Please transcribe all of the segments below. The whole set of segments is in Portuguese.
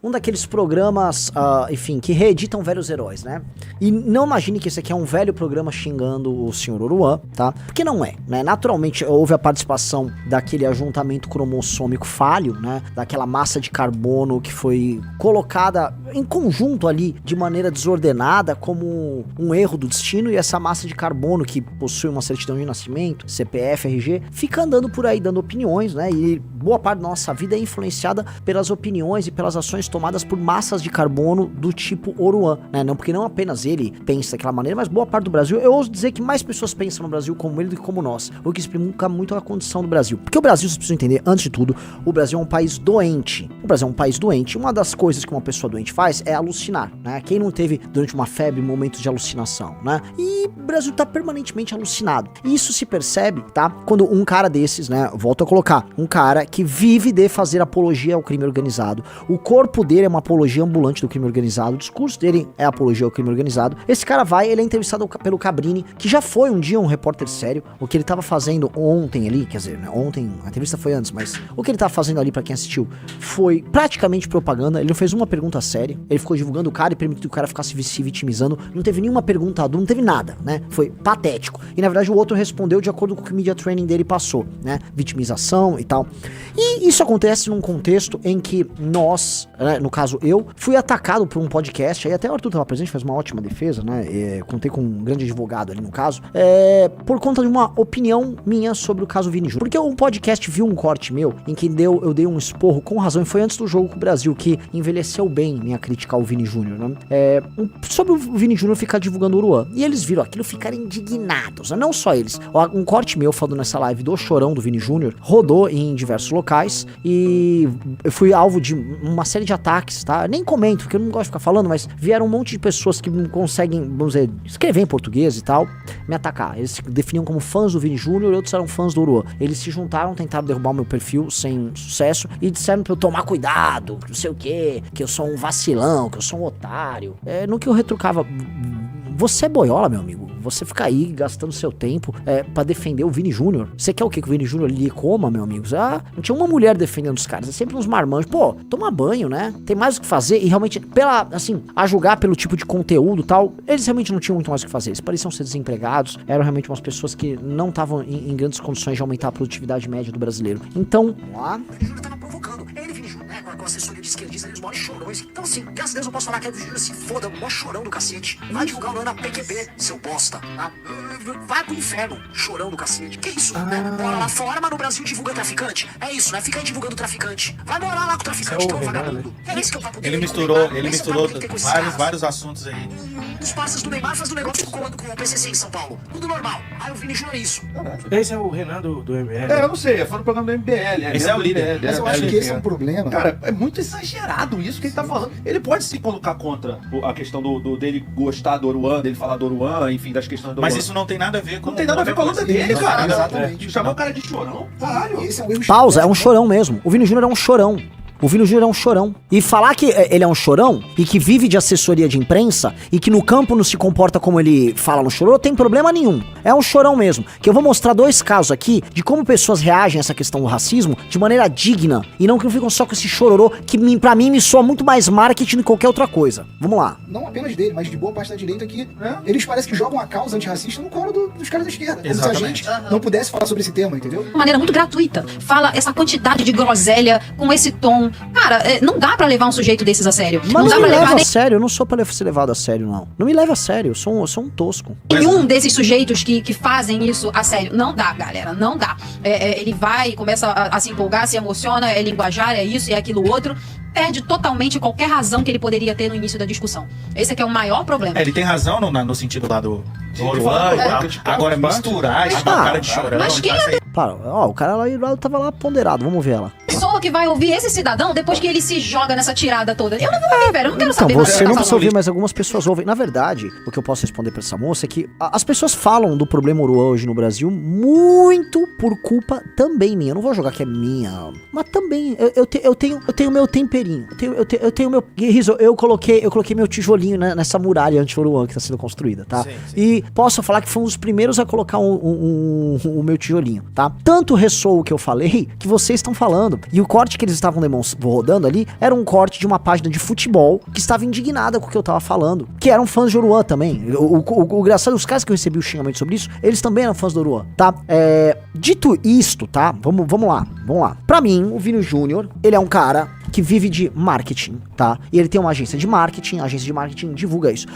um daqueles programas, enfim, que reeditam velhos heróis, né? E não imagine que esse aqui é um velho programa xingando o Sr. Oruan, tá? Porque não é, né? Naturalmente houve a participação daquele ajuntamento cromossômico falho, né? Daquela massa de carbono que foi colocada em conjunto ali de maneira desordenada como um erro do destino, e essa massa de carbono que possui uma certidão de nascimento, CPF, RG, fica andando por aí dando opiniões, né? E boa parte da nossa vida é influenciada pelas opiniões e pelas ações tomadas por massas de carbono do tipo Oruan, né? Não, porque não apenas ele pensa daquela maneira, mas boa parte do Brasil, eu ouso dizer que mais pessoas pensam no Brasil como ele do que como nós, o que explica muito a condição do Brasil. Porque o Brasil, vocês precisam entender, antes de tudo, o Brasil é um país doente. O Brasil é um país doente. Uma das coisas que uma pessoa doente faz é alucinar, né? Quem não teve, durante uma febre, momentos de alucinação, né? E o Brasil tá permanentemente alucinado. E isso se percebe, tá? Quando um cara desses, né? Volto a colocar, um cara que vive de fazer apologia ao crime organizado. O corpo dele é uma apologia ambulante do crime organizado. O discurso dele é apologia ao crime organizado. Esse cara vai, ele é entrevistado pelo Cabrini, que já foi um dia um repórter sério. O que ele tava fazendo ontem ali, quer dizer, né? Ontem, a entrevista foi antes, mas o que ele tava fazendo ali, pra quem assistiu, foi praticamente propaganda. Ele não fez uma pergunta séria. Ele ficou divulgando o cara e permitiu que o cara ficasse se vitimizando. Não teve nenhuma pergunta adulta, não teve nada, né? Foi patético. E na verdade o outro respondeu de acordo com o que o media training dele passou, né? Vitimização e tal. E isso acontece num contexto em que nós, né, no caso eu, fui atacado por um podcast, aí até o Arthur tava presente, fez uma ótima defesa, né? Contei com um grande advogado ali no caso, por conta de uma opinião minha sobre o caso Vini Júnior. Porque um podcast viu um corte meu em que eu dei um esporro com razão, e foi antes do jogo com o Brasil, que envelheceu bem minha crítica ao Vini Júnior, né? Sobre o Vini Júnior ficar divulgando o Oruan. E eles viram aquilo, ficaram indignados, né? Não só eles. Um corte meu falando nessa live do chorão do Vini Júnior rodou em diversos locais e eu fui alvo de uma série de ataques, tá? Nem comento, porque eu não gosto de ficar falando, mas vieram um monte de pessoas que não conseguem, vamos dizer, escrever em português e tal, me atacar. Eles se definiam como fãs do Vini Júnior e outros eram fãs do Oruan. Eles se juntaram, tentaram derrubar o meu perfil sem sucesso e disseram pra eu tomar cuidado, que não sei o quê, que eu sou um vacilão, que eu sou um otário. No que eu retrucava, você é boiola, meu amigo. Você fica aí gastando seu tempo pra defender o Vini Júnior. Você quer o quê? Que o Vini Júnior lhe coma, meu amigo? Não tinha uma mulher defendendo os caras. É sempre uns marmanjos. Pô, toma banho, né? Tem mais o que fazer. E realmente, a julgar pelo tipo de conteúdo e tal, eles realmente não tinham muito mais o que fazer. Eles pareciam ser desempregados. Eram realmente umas pessoas que não estavam em grandes condições de aumentar a produtividade média do brasileiro. Então, lá, o Vini Júnior tava provocando. Ele, Vini Júnior, né? Com a assessoria de esquerdista, eles mó chorões. Então, assim, graças a Deus eu posso falar que o Vini Júnior se foda, mó chorão do cacete. Vai divulgar o nome na PQB, seu bosta, tá? Vai pro inferno, chorão do cacete. Que isso, né? Mora lá fora, mas no Brasil divulga traficante. É isso, né? Fica aí divulgando traficante. Vai morar lá com o traficante, que é um vagabundo. É isso que eu papo dele. Ele misturou vários assuntos aí. Os parceiros do Neymar fazem um negócio com o PCC em São Paulo. Tudo normal. Aí o Vini Júnior é isso. Esse é o Renan do MBL. Eu não sei, foi no programa do MBL. Esse é o líder. Mas eu acho que esse é um problema. Cara, é muito exagerado isso que ele tá falando. Ele pode se colocar contra a questão dele gostar do Oruan, dele falar do Oruan, enfim, das questões do Oruan. Mas isso não tem nada a ver com... Não tem nada a ver com a luta dele, cara. Exatamente. Chamar o cara de chorão, caralho. Esse é um erro. Pausa, é um chorão mesmo. O Vini Júnior é um chorão. O Vini Júnior é um chorão. E falar que ele é um chorão e que vive de assessoria de imprensa e que no campo não se comporta como ele fala no chorão, não tem problema nenhum. É um chorão mesmo. Que eu vou mostrar 2 casos aqui de como pessoas reagem a essa questão do racismo de maneira digna e não que não ficam só com esse chororô que pra mim me soa muito mais marketing do que qualquer outra coisa. Vamos lá. Não apenas dele, mas de boa parte da direita que eles parecem que jogam a causa antirracista no colo dos caras da esquerda. Como se a gente não pudesse falar sobre esse tema, entendeu? De maneira muito gratuita. Fala essa quantidade de groselha com esse tom. Cara, não dá pra levar um sujeito desses a sério. Mas não dá me pra leva levar a sério, eu não sou pra ser levado a sério, não. Não me leva a sério, eu sou um tosco. nenhum desses sujeitos que fazem isso a sério. Não dá, galera, não dá. Ele vai e começa a se empolgar, se emociona, é linguajar, é isso, é aquilo outro. Perde totalmente qualquer razão que ele poderia ter no início da discussão. Esse aqui é o maior problema. Ele tem razão no sentido lá do Oruan e tal. Agora, misturar e chamar o cara de chorão... Mas quem é Para, o cara lá tava lá ponderado, vamos ver ela. pessoa que vai ouvir esse cidadão depois que ele se joga nessa tirada toda? Eu não vou ouvir, velho, eu não quero saber. Então, você não precisa ouvir, mas algumas pessoas ouvem. Na verdade, o que eu posso responder pra essa moça é que as pessoas falam do problema Oruan hoje no Brasil muito por culpa também minha. Eu não vou jogar que é minha, mas também eu tenho meu temperinho. Eu tenho meu... Rizzo, eu coloquei meu tijolinho nessa muralha anti-Oruan que tá sendo construída, tá? Sim. E posso falar que foi um dos primeiros a colocar o meu tijolinho, tá? Tanto ressoa o que eu falei que vocês estão falando. E o corte que eles estavam rodando ali era um corte de uma página de futebol que estava indignada com o que eu tava falando, que eram fãs de Oruan também. O engraçado, os caras que eu recebi o xingamento sobre isso, eles também eram fãs do Oruan, tá? Dito isto, tá? Vamos lá. Pra mim, o Vini Júnior, ele é um cara que vive de marketing, tá? E ele tem uma agência de marketing, a agência de marketing divulga isso.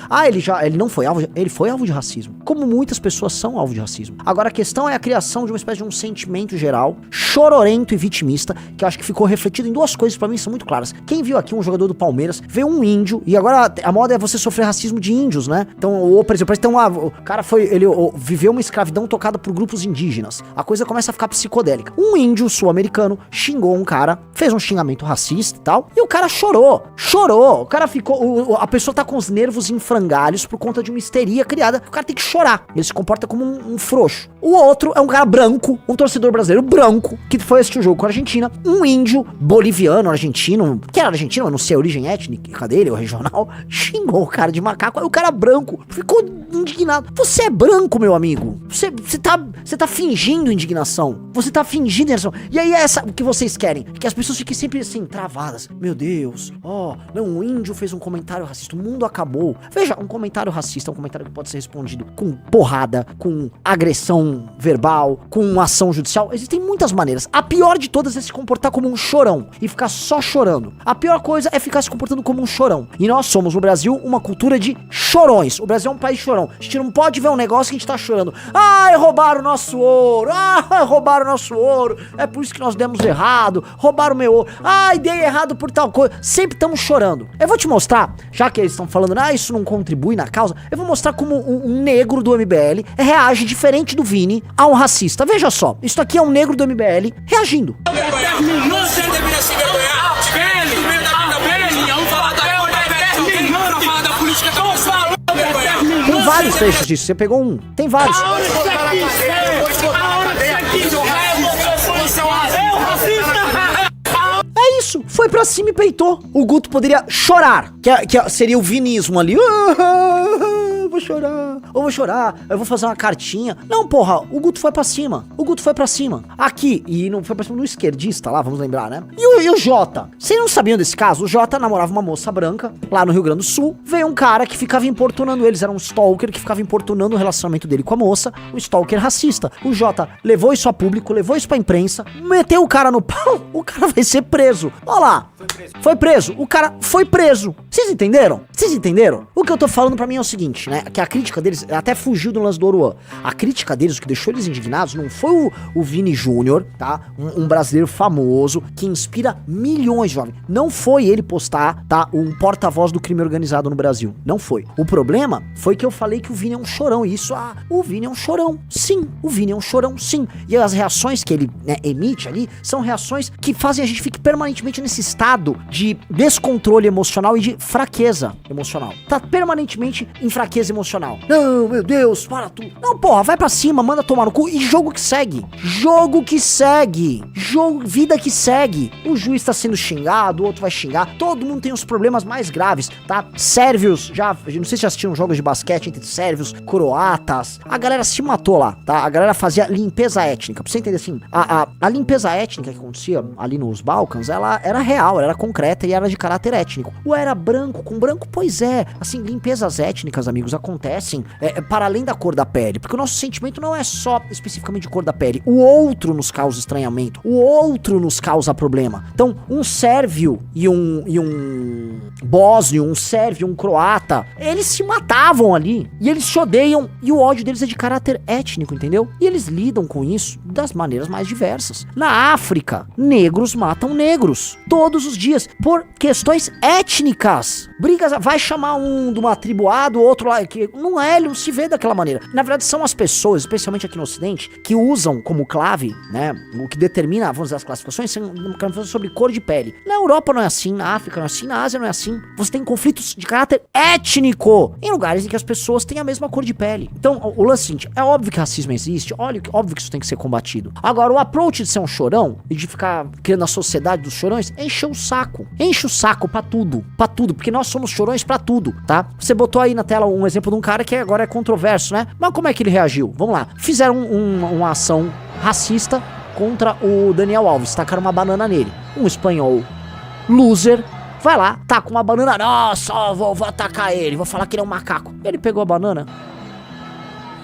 Ele não foi alvo, ele foi alvo de racismo, como muitas pessoas são alvo de racismo. Agora a questão é a criação de uma espécie de um sentimento geral, chororento e vitimista, que eu acho que ficou refletido em duas coisas que pra mim são muito claras. Quem viu aqui um jogador do Palmeiras, vê um índio, e agora a moda é você sofrer racismo de índios, né? Então, por exemplo, o cara viveu uma escravidão tocada por grupos indígenas. A coisa começa a ficar psicodélica. Um índio sul-americano xingou um cara, fez um xingamento racista e tal, e o cara chorou, o cara ficou, a pessoa tá com os nervos em frangalhos por conta de uma histeria criada, o cara tem que chorar, ele se comporta como um frouxo. O outro é um cara branco, um torcedor brasileiro branco, que foi assistir o jogo com a Argentina, um índio boliviano, argentino, que era argentino, eu não sei a origem étnica dele, ou regional, xingou o cara de macaco, aí o cara branco ficou indignado. Você é branco, meu amigo, você tá fingindo indignação, você tá fingindo indignação, e aí é essa o que vocês querem, que as pessoas fiquem sempre assim, travadas, meu Deus, não, o índio fez um comentário racista, o mundo acabou. Veja, um comentário racista é um comentário que pode ser respondido com porrada, com agressão verbal, com ação judicial, existem muitas maneiras. A pior de todas é se comportar como um chorão e ficar só chorando. A pior coisa é ficar se comportando como um chorão. E nós somos, no Brasil, uma cultura de chorões. O Brasil é um país chorão. A gente não pode ver um negócio que a gente tá chorando. Ai, roubaram o nosso ouro. Ai, roubaram o nosso ouro. É por isso que nós demos errado. Roubaram o meu ouro. Ai, dei errado por tal coisa. Sempre estamos chorando. Eu vou te mostrar, já que eles estão falando, isso não contribui na causa, eu vou mostrar como um negro do MBL reage diferente do Vini a um racista. Veja só, isso aqui é um negro do MBL reagindo. Você deveria se envergonhar. Vamos falar da política que eu falo. Tem vários trechos disso, você pegou um. Tem vários. É isso, foi pra cima e peitou. O Guto poderia chorar, que seria o vinismo ali. Vou chorar, eu vou fazer uma cartinha. Não, porra, o Guto foi pra cima. Aqui, e não foi pra cima do esquerdista lá, vamos lembrar, né? E o Jota? Vocês não sabiam desse caso? O Jota namorava uma moça branca, lá no Rio Grande do Sul. Veio um cara que ficava importunando eles, era um stalker que ficava importunando o relacionamento dele com a moça, um stalker racista. O Jota levou isso a público, levou isso pra imprensa, meteu o cara no pau, o cara vai ser preso. Olha lá, foi preso, o cara foi preso. Vocês entenderam? O que eu tô falando pra mim é o seguinte, né? Que a crítica deles até fugiu do lance do Oruan. A crítica deles, o que deixou eles indignados, não foi o Vini Júnior, tá? Um brasileiro famoso que inspira milhões de jovens. Não foi ele postar, tá? Um porta-voz do crime organizado no Brasil. Não foi. O problema foi que eu falei que o Vini é um chorão. E isso, o Vini é um chorão. Sim, o Vini é um chorão, sim. E as reações que ele, né, emite ali são reações que fazem a gente ficar permanentemente nesse estado de descontrole emocional e de fraqueza emocional. Tá permanentemente em fraqueza emocional. Não, meu Deus, para tudo. Não, porra, vai pra cima, manda tomar no cu e jogo que segue. Vida que segue. O juiz tá sendo xingado, o outro vai xingar. Todo mundo tem os problemas mais graves, tá? Sérvios, não sei se já assistiram jogos de basquete entre sérvios, croatas. A galera se matou lá, tá? A galera fazia limpeza étnica. Pra você entender assim, a limpeza étnica que acontecia ali nos Balcãs, ela era real, ela era concreta e era de caráter étnico. Ou era branco com branco? Pois é. Assim, limpezas étnicas, amigos, acontecem para além da cor da pele, porque o nosso sentimento não é só especificamente de cor da pele. O outro nos causa estranhamento, o outro nos causa problema. Então, um sérvio e um bósnio, um sérvio e um croata, eles se matavam ali, e eles se odeiam, e o ódio deles é de caráter étnico, entendeu? E eles lidam com isso das maneiras mais diversas. Na África, negros matam negros, todos os dias, por questões étnicas. Brigas, vai chamar um de uma tribo A, do outro lá, que não é, ele não se vê daquela maneira. Na verdade, são as pessoas, especialmente aqui no Ocidente, que usam como clave, né, o que determina, vamos dizer, as classificações, são sobre cor de pele. Na Europa não é assim, na África não é assim, na Ásia não é assim. Você tem conflitos de caráter étnico em lugares em que as pessoas têm a mesma cor de pele. Então, o lance é o seguinte, é óbvio que racismo existe, óbvio que isso tem que ser combatido. Agora, o approach de ser um chorão e de ficar criando a sociedade dos chorões, enche o saco pra tudo, porque nós somos chorões pra tudo, tá? Você botou aí na tela um exemplo de um cara que agora é controverso, né? Mas como é que ele reagiu? Vamos lá. Fizeram uma ação racista contra o Daniel Alves, tacaram uma banana nele. Um espanhol loser vai lá, taca uma banana, nossa, vou atacar ele, vou falar que ele é um macaco. Ele pegou a banana,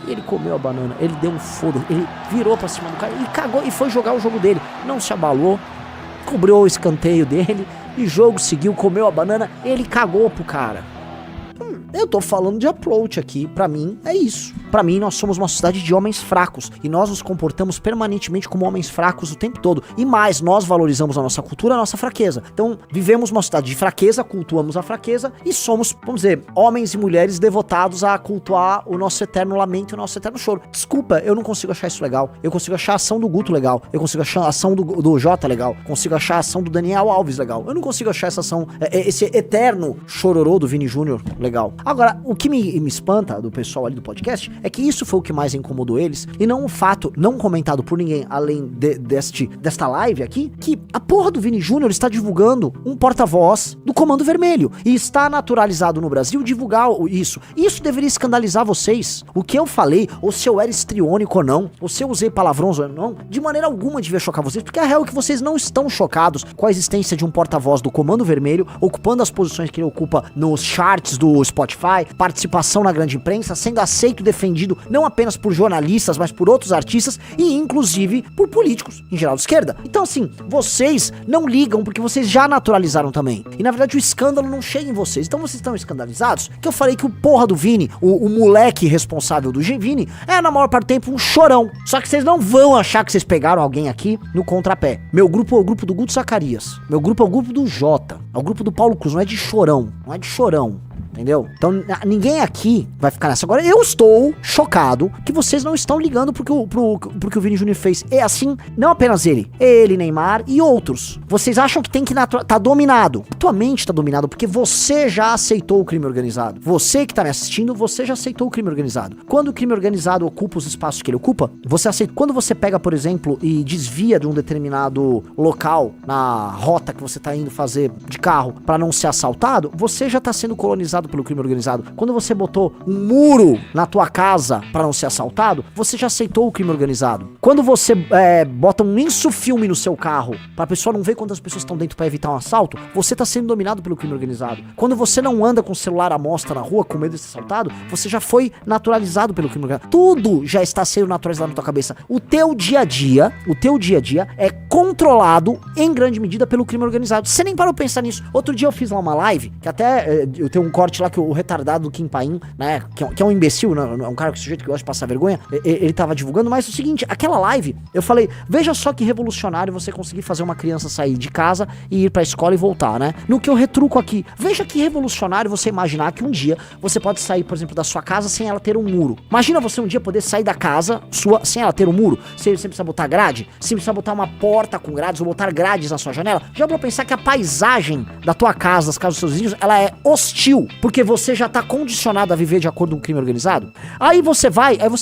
ele comeu a banana, ele deu um foda, ele virou pra cima do cara, ele cagou e foi jogar o jogo dele. Não se abalou, cobriu o escanteio dele, e jogo seguiu, comeu a banana, ele cagou pro cara. Eu tô falando de approach aqui, pra mim é isso. Pra mim nós somos uma sociedade de homens fracos e nós nos comportamos permanentemente como homens fracos o tempo todo. E mais, nós valorizamos a nossa cultura, a nossa fraqueza. Então vivemos uma sociedade de fraqueza, cultuamos a fraqueza e somos, vamos dizer, homens e mulheres devotados a cultuar o nosso eterno lamento e o nosso eterno choro. Desculpa, eu não consigo achar isso legal. Eu consigo achar a ação do Guto legal. Eu consigo achar a ação do Jota legal. Consigo achar a ação do Daniel Alves legal. Eu não consigo achar essa ação, esse eterno chororô do Vini Júnior legal. Agora, o que me espanta do pessoal ali do podcast é que isso foi o que mais incomodou eles, e não o fato, não comentado por ninguém além desta live aqui, que a porra do Vini Júnior está divulgando um porta-voz do Comando Vermelho, e está naturalizado no Brasil divulgar isso. Isso deveria escandalizar vocês. O que eu falei, ou se eu era histriônico ou não, ou se eu usei palavrões ou não, de maneira alguma devia chocar vocês, porque a real é que vocês não estão chocados com a existência de um porta-voz do Comando Vermelho, ocupando as posições que ele ocupa nos charts do Spotify, participação na grande imprensa, sendo aceito e defendido não apenas por jornalistas, mas por outros artistas e inclusive por políticos, em geral de esquerda. Então assim, vocês não ligam porque vocês já naturalizaram também. E na verdade o escândalo não chega em vocês. Então vocês estão escandalizados que eu falei que o porra do Vini, o moleque responsável do Vini, é na maior parte do tempo um chorão. Só que vocês não vão achar que vocês pegaram alguém aqui no contrapé. Meu grupo é o grupo do Guto Zacarias. Meu grupo é o grupo do Jota. É o grupo do Paulo Cruz, não é de chorão. Não é de chorão. Entendeu? Então ninguém aqui vai ficar nessa. Agora eu estou chocado que vocês não estão ligando pro que o Vini Júnior fez. É assim, não apenas ele, Neymar e outros. Vocês acham que tem que tá dominado. Tua mente tá dominado porque você já aceitou o crime organizado. Você que tá me assistindo, você já aceitou o crime organizado. Quando o crime organizado ocupa os espaços que ele ocupa, você aceita. Quando você pega, por exemplo, e desvia de um determinado local na rota que você tá indo fazer de carro para não ser assaltado, você já tá sendo colonizado pelo crime organizado. Quando você botou um muro na tua casa para não ser assaltado, você já aceitou o crime organizado. Quando você bota um insufilme no seu carro pra pessoa não ver quantas pessoas estão dentro para evitar um assalto, você tá sendo dominado pelo crime organizado. Quando você não anda com o celular à mostra na rua com medo de ser assaltado, você já foi naturalizado pelo crime organizado. Tudo já está sendo naturalizado na tua cabeça. O teu dia a dia é controlado em grande medida pelo crime organizado. Você nem parou pra pensar nisso. Outro dia eu fiz lá uma live, que até eu tenho um corte lá que o retardado do Kim Paim, né, que é um imbecil, né, é um cara que sujeito que gosta de passar vergonha, ele tava divulgando, mas é o seguinte, aquela live, eu falei, veja só que revolucionário você conseguir fazer uma criança sair de casa e ir pra escola e voltar, né? No que eu retruco aqui, veja que revolucionário você imaginar que um dia você pode sair, por exemplo, da sua casa sem ela ter um muro. Imagina você um dia poder sair da casa sua sem ela ter um muro. Você precisa botar grade, você precisa botar uma porta com grades ou botar grades na sua janela. Já vou pensar que a paisagem da tua casa, das casas dos seus vizinhos, ela é hostil, porque você já tá condicionado a viver de acordo com o crime organizado. Aí você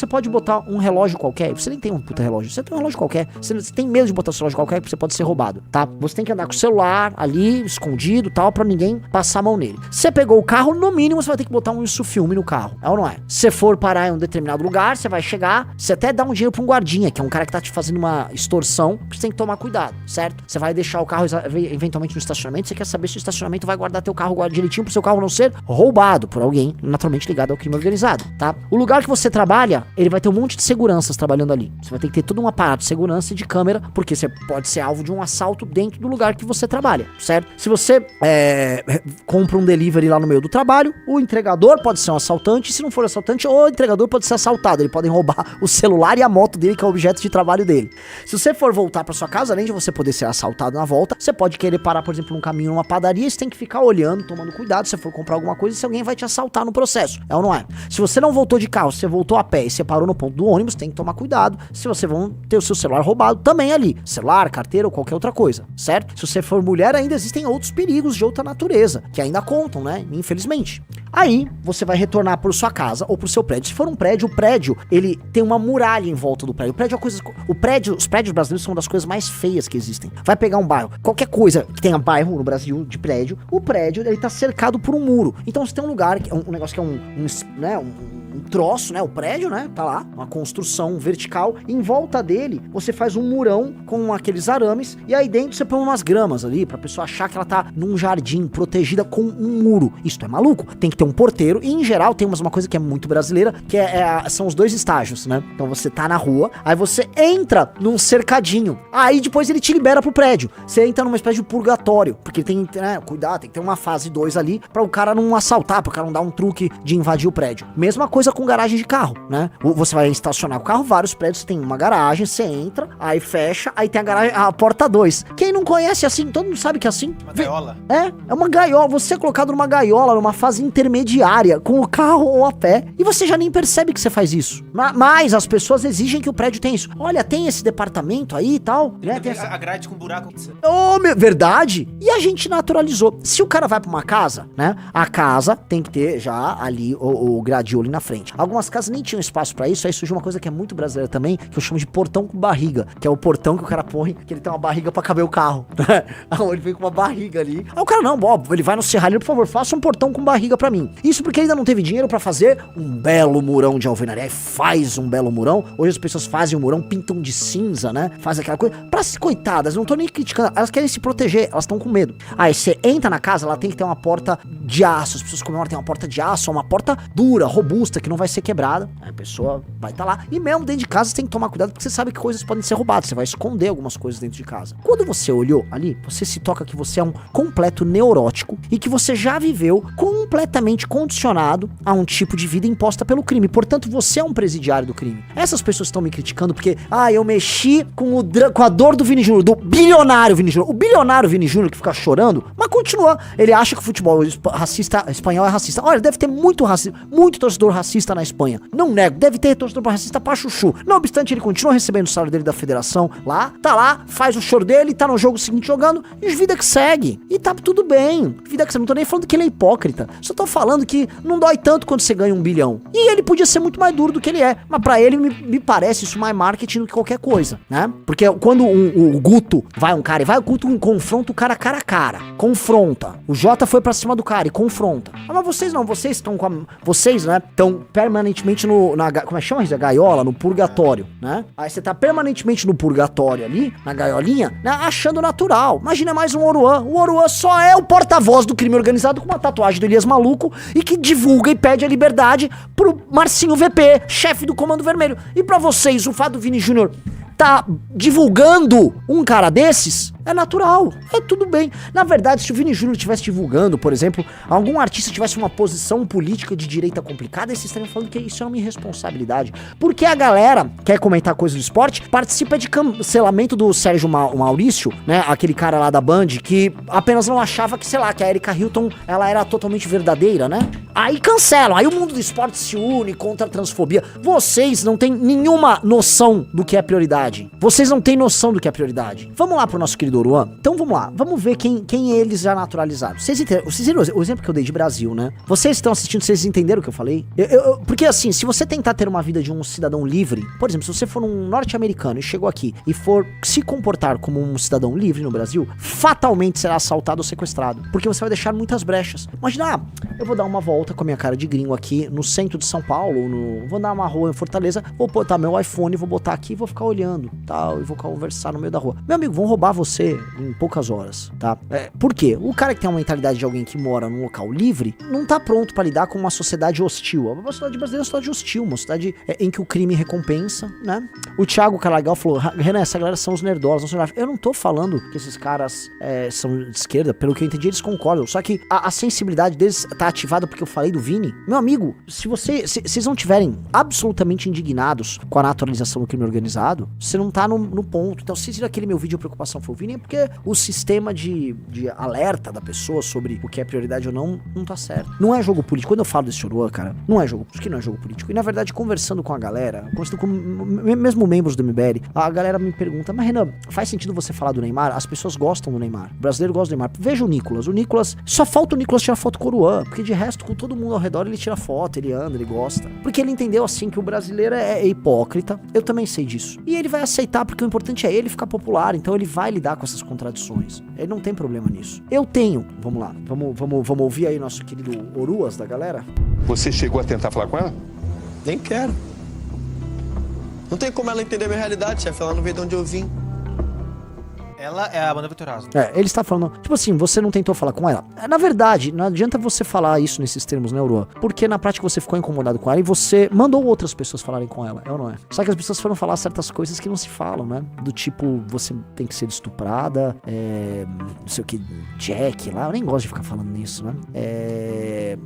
pode botar um relógio qualquer, você nem tem um puta relógio, você tem um relógio qualquer, você tem medo de botar seu relógio qualquer porque você pode ser roubado, tá? Você tem que andar com o celular ali, escondido tal, pra ninguém passar a mão nele. Você pegou o carro, no mínimo você vai ter que botar um insufilme no carro, é ou não é? Se for parar em um determinado lugar, você vai chegar, você até dá um dinheiro pra um guardinha, que é um cara que tá te fazendo uma extorsão, que você tem que tomar cuidado, certo? Você vai deixar o carro eventualmente no estacionamento, você quer saber se o estacionamento vai guardar teu carro direitinho pro seu carro não ser roubado por alguém naturalmente ligado ao crime organizado, tá? O lugar que você trabalha, ele vai ter um monte de seguranças trabalhando ali. Você vai ter que ter todo um aparato de segurança e de câmera, porque você pode ser alvo de um assalto dentro do lugar que você trabalha, certo? Se você compra um delivery lá no meio do trabalho, o entregador pode ser um assaltante, se não for assaltante, o entregador pode ser assaltado, eles podem roubar o celular e a moto dele, que é o objeto de trabalho dele. Se você for voltar pra sua casa, além de você poder ser assaltado na volta, você pode querer parar, por exemplo, num caminho, numa padaria, você tem que ficar olhando, tomando cuidado, se você for comprar alguma coisa, se alguém vai te assaltar no processo, é ou não é? Se você não voltou de carro, se você voltou a pé e você parou no ponto do ônibus, tem que tomar cuidado, se você vão ter o seu celular roubado também ali, celular, carteira ou qualquer outra coisa, certo? Se você for mulher, ainda existem outros perigos de outra natureza, que ainda contam, né? Infelizmente. Aí, você vai retornar para sua casa ou pro seu prédio. Se for um prédio, o prédio, ele tem uma muralha em volta do prédio. O prédio é uma coisa... Os prédios brasileiros são uma das coisas mais feias que existem. Vai pegar um bairro, qualquer coisa que tenha bairro no Brasil de prédio, o prédio, ele tá cercado por um muro. Então, você tem um lugar, um negócio que é um troço, né? O prédio, né? Tá lá, uma construção vertical. Em volta dele, você faz um murão com aqueles arames. E aí dentro você põe umas gramas ali, pra pessoa achar que ela tá num jardim, protegida com um muro. Isso é maluco. Tem que ter um porteiro. E em geral tem uma coisa que é muito brasileira, que são os 2 estágios, né? Então você tá na rua, aí você entra num cercadinho. Aí depois ele te libera pro prédio. Você entra numa espécie de purgatório. Porque tem, né? Cuidado, tem que ter uma fase 2 ali pra o cara não assaltar, pro cara não dar um truque de invadir o prédio. Mesma coisa com garagem de carro, né? Você vai estacionar o carro, vários prédios tem uma garagem, você entra, aí fecha, aí tem a garagem, a porta 2. Quem não conhece assim, todo mundo sabe que é assim. Uma gaiola. É uma gaiola. Você é colocado numa gaiola, numa fase intermediária, com o carro ou a pé, e você já nem percebe que você faz isso. Mas as pessoas exigem que o prédio tenha isso. Olha, tem esse departamento aí e tal, né? Tem A grade com buraco. Verdade. E a gente naturalizou. Se o cara vai pra uma casa, né? A casa tem que ter já ali o gradil ali na frente. Algumas casas nem tinham espaço pra isso. Aí surgiu uma coisa que é muito brasileira também, que eu chamo de portão com barriga. Que é o portão que o cara põe, que ele tem uma barriga pra caber o carro. Ele vem com uma barriga ali. Aí o cara, não, Bob, ele vai no serralheiro, por favor, faça um portão com barriga pra mim. Isso porque ele ainda não teve dinheiro pra fazer um belo murão de alvenaria. Aí faz um belo murão. Hoje as pessoas fazem o murão, pintam de cinza, né? Fazem aquela coisa. Coitadas, não tô nem criticando. Elas querem se proteger, elas estão com medo. Aí você entra na casa, ela tem que ter uma porta de aço. As pessoas comemoram, tem uma porta de aço, uma porta dura, robusta, que não vai ser quebrada. Aí a pessoa vai estar lá. E mesmo dentro de casa você tem que tomar cuidado, porque você sabe que coisas podem ser roubadas. Você vai esconder algumas coisas dentro de casa. Quando você olhou ali, você se toca que você é um completo neurótico e que você já viveu completamente condicionado a um tipo de vida imposta pelo crime. Portanto, você é um presidiário do crime. Essas pessoas estão me criticando porque, eu mexi com a dor do Vini Júnior, do bilionário Vini Júnior. O bilionário Vini Júnior que fica chorando, mas continua. Ele acha que o futebol racista espanhol é racista. Olha, deve ter muito torcedor racista na Espanha. Não nego, deve ter torcedor racista pra chuchu. Não obstante, ele continua recebendo o salário dele da federação lá, tá lá, faz o choro dele, tá no jogo seguinte jogando, e vida que segue. E tá tudo bem. Vida que segue. Não tô nem falando que ele é hipócrita. Só tô falando que não dói tanto quando você ganha 1 bilhão. E ele podia ser muito mais duro do que ele é. Mas pra ele, me parece isso mais marketing do que qualquer coisa, né? Porque quando o Guto o Guto confronta o cara a cara. Confronta. O Jota foi pra cima do cara e confronta. Mas vocês não, vocês estão vocês, né, estão permanentemente como é que chama isso? A gaiola, no purgatório, né? Aí você tá permanentemente no purgatório ali, na gaiolinha, né, achando natural. Imagina mais um Oruan. O Oruan só é o porta-voz do crime organizado com uma tatuagem do Elias Maluco e que divulga e pede a liberdade pro Marcinho VP, chefe do Comando Vermelho. E pra vocês, o fato do Vini Júnior tá divulgando um cara desses, é natural, é tudo bem. Na verdade, se o Vini Júnior estivesse divulgando, por exemplo, algum artista tivesse uma posição política de direita complicada, eles estariam falando que isso é uma irresponsabilidade. Porque a galera quer comentar coisas do esporte, participa de cancelamento do Sérgio Maurício, né, aquele cara lá da Band, que apenas não achava que, sei lá, que a Erika Hilton, ela era totalmente verdadeira, né? Aí cancelam, aí o mundo do esporte se une contra a transfobia. Vocês não têm nenhuma noção do que é prioridade. Vocês não têm noção do que é prioridade. Vamos lá pro nosso querido Oruan? Então vamos lá, vamos ver quem eles já naturalizaram. Vocês viram o exemplo que eu dei de Brasil, né? Vocês estão assistindo, vocês entenderam o que eu falei? Porque assim, se você tentar ter uma vida de um cidadão livre, por exemplo, se você for um norte-americano e chegou aqui e for se comportar como um cidadão livre no Brasil, fatalmente será assaltado ou sequestrado, porque você vai deixar muitas brechas. Imagina, eu vou dar uma volta com a minha cara de gringo aqui no centro de São Paulo, vou dar uma rua em Fortaleza, vou botar meu iPhone, vou botar aqui e vou ficar olhando, tal, e vou conversar no meio da rua. Meu amigo, vão roubar você em poucas horas, tá? Por quê? O cara que tem a mentalidade de alguém que mora num local livre, não tá pronto pra lidar com uma sociedade hostil. A sociedade brasileira é uma sociedade hostil, uma sociedade em que o crime recompensa, né? O Thiago Caragal falou, Renan, essa galera são os nerdolas, não são nerdolas. Eu não tô falando que esses caras são de esquerda, pelo que eu entendi, eles concordam, só que a sensibilidade deles tá ativada porque eu falei do Vini. Meu amigo, se vocês não tiverem absolutamente indignados com a naturalização do crime organizado, você não tá no ponto. Então, se vocês viram aquele meu vídeo, a preocupação foi o Vini, é porque o sistema de alerta da pessoa sobre o que é prioridade ou não tá certo. Não é jogo político. Quando eu falo desse Oruan, cara, não é jogo político, não é jogo político. E, na verdade, conversando com a galera, conversando com mesmo membros do MBL, a galera me pergunta, mas Renan, faz sentido você falar do Neymar? As pessoas gostam do Neymar. O brasileiro gosta do Neymar. Veja o Nicolas. Só falta o Nicolas tirar foto com o Oruan, porque de resto, com todo mundo ao redor, ele tira foto, ele anda, ele gosta. Porque ele entendeu, assim, que o brasileiro é hipócrita. Eu também sei disso. E ele vai aceitar, porque o importante é ele ficar popular, então ele vai lidar com essas contradições. Ele não tem problema nisso. Eu tenho. Vamos lá. Vamos ouvir aí nosso querido Oruas da galera? Você chegou a tentar falar com ela? Nem quero. Não tem como ela entender a minha realidade, chefe. Ela não veio de onde eu vim. Ela é a Amanda Vittorazzo. Ele está falando, tipo assim, você não tentou falar com ela. Na verdade, não adianta você falar isso nesses termos, né, Uruan? Porque na prática você ficou incomodado com ela e você mandou outras pessoas falarem com ela, é ou não é? Só que as pessoas foram falar certas coisas que não se falam, né? Do tipo, você tem que ser estuprada, não sei o que, Jack lá, eu nem gosto de ficar falando nisso, né?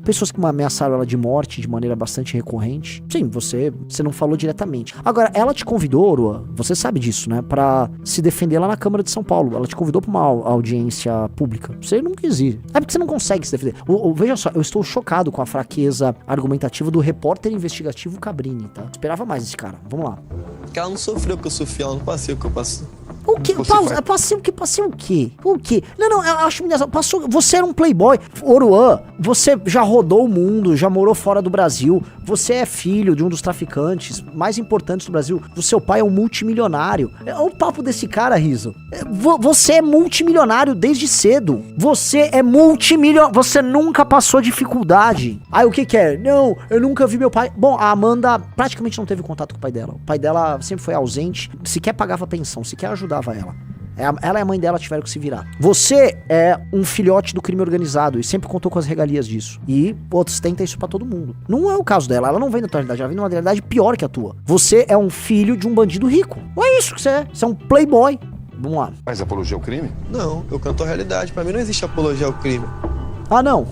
Pessoas que ameaçaram ela de morte de maneira bastante recorrente. Sim, você não falou diretamente. Agora, ela te convidou, Uruan, você sabe disso, né? Pra se defender lá na Câmara de São Paulo. Ela te convidou pra uma audiência pública. Você não quis ir. É porque você não consegue se defender. Veja só, eu estou chocado com a fraqueza argumentativa do repórter investigativo Cabrini, tá? Esperava mais esse cara. Vamos lá. Porque ela não sofreu o que eu sofri, ela não passei o que eu passei. O que? Pausa. Passei o quê? Passei o quê? O quê? Não, eu acho engraçado. Passou. Você era um playboy. Oruan, você já rodou o mundo, já morou fora do Brasil. Você é filho de um dos traficantes mais importantes do Brasil. O seu pai é um multimilionário. Olha o papo desse cara, Rizzo. Você é multimilionário desde cedo. Você é multimilionário. Você nunca passou dificuldade. Aí o que é? Não, eu nunca vi meu pai. Bom, a Amanda praticamente não teve contato com o pai dela. O pai dela sempre foi ausente. Sequer pagava pensão, sequer ajudava ela. Ela e a mãe dela tiveram que se virar. Você é um filhote do crime organizado e sempre contou com as regalias disso. E ostenta isso pra todo mundo. Não é o caso dela. Ela não vem da tua realidade. Ela vem de uma realidade pior que a tua. Você é um filho de um bandido rico. Não é isso que você é. Você é um playboy. Vamos lá. Faz apologia ao crime? Não, eu canto a realidade. Pra mim não existe apologia ao crime. Ah, não.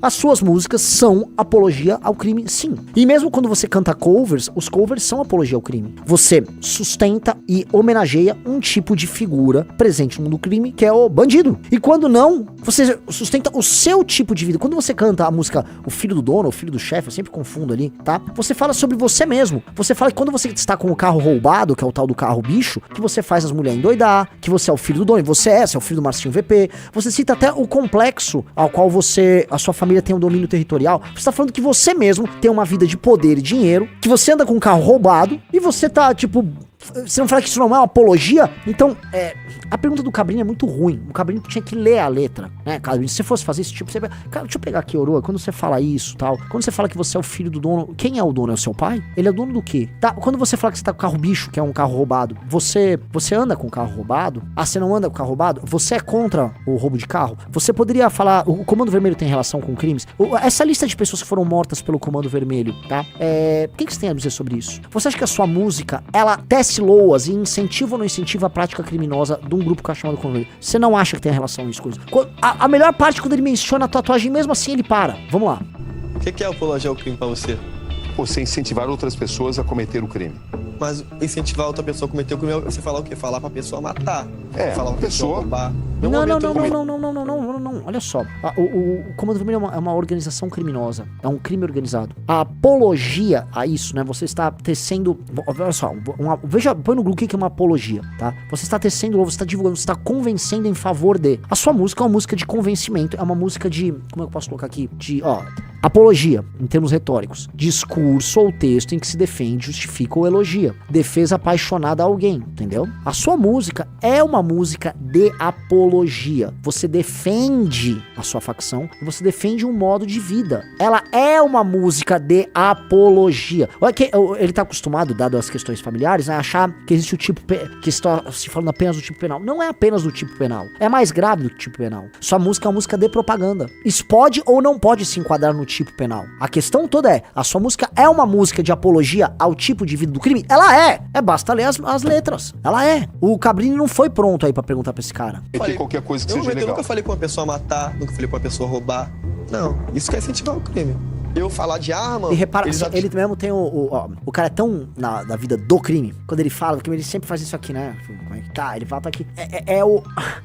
As suas músicas são apologia ao crime, sim. E mesmo quando você canta covers, os covers são apologia ao crime. Você sustenta e homenageia um tipo de figura presente no mundo do crime, que é o bandido. E quando não, você sustenta o seu tipo de vida. Quando você canta a música O Filho do Dono, O Filho do Chefe, eu sempre confundo ali, tá? Você fala sobre você mesmo. Você fala que quando você está com o carro roubado, que é o tal do carro bicho, que você faz as mulheres endoidar, que você é o filho do dono, e você é o filho do Marcinho VP. Você cita até o complexo ao qual a sua família tem um domínio territorial. Você tá falando que você mesmo tem uma vida de poder e dinheiro, que você anda com um carro roubado, e você tá, tipo... Você não fala que isso não é uma apologia? Então, a pergunta do Cabrini é muito ruim. O Cabrini tinha que ler a letra, né, Cabrini? Se você fosse fazer esse tipo... Cara, deixa eu pegar aqui, Orua. Quando você fala isso, tal... Quando você fala que você é o filho do dono... Quem é o dono? É o seu pai? Ele é dono do quê? Tá, quando você fala que você tá com o carro bicho, que é um carro roubado, você anda com o carro roubado? Ah, você não anda com o carro roubado? Você é contra o roubo de carro? Você poderia falar... O Comando Vermelho tem relação com crimes? Essa lista de pessoas que foram mortas pelo Comando Vermelho, tá? O que você tem a dizer sobre isso? Você acha que a sua música, ela tece loas e incentiva ou não incentiva a prática criminosa de um grupo que é chamado Comando Vermelho? Você não acha que tem relação isso com isso? A melhor parte, quando ele menciona a tatuagem, mesmo assim ele para. Vamos lá. O que é apologia ao crime pra você? Você incentivar outras pessoas a cometer o crime. Mas incentivar outra pessoa a cometer o crime é você falar o quê? Falar pra pessoa matar. Falar pra pessoa roubar. Não. Olha só. O Comando Vermelho é uma organização criminosa. É um crime organizado. A apologia a isso, né? Você está tecendo... Olha só. Põe no Google o que é uma apologia, tá? Você está tecendo, você está divulgando, você está convencendo em favor de... A sua música é uma música de convencimento. É uma música de... Como é que eu posso colocar aqui? Apologia, em termos retóricos. Discurso ou texto em que se defende, justifica ou elogia. Defesa apaixonada a alguém, entendeu? A sua música é uma música de apologia. Você defende a sua facção e você defende um modo de vida. Ela é uma música de apologia. Olha que ele tá acostumado, dado as questões familiares, a achar que existe o tipo... que está se falando apenas do tipo penal. Não é apenas do tipo penal. É mais grave do que o tipo penal. Sua música é uma música de propaganda. Isso pode ou não pode se enquadrar no tipo penal. A questão toda é, a sua música é uma música de apologia ao tipo de vida do crime? Ela é! Basta ler as letras. Ela é. O Cabrini não foi pronto aí pra perguntar pra esse cara. Qualquer coisa que seja Eu legal. nunca falei pra uma pessoa matar, nunca falei pra uma pessoa roubar. Não, isso quer incentivar o crime. Eu falar de arma... E repara, ele mesmo tem o cara é tão na vida do crime, quando ele fala, porque ele sempre faz isso aqui, né? Tá, ele fala aqui.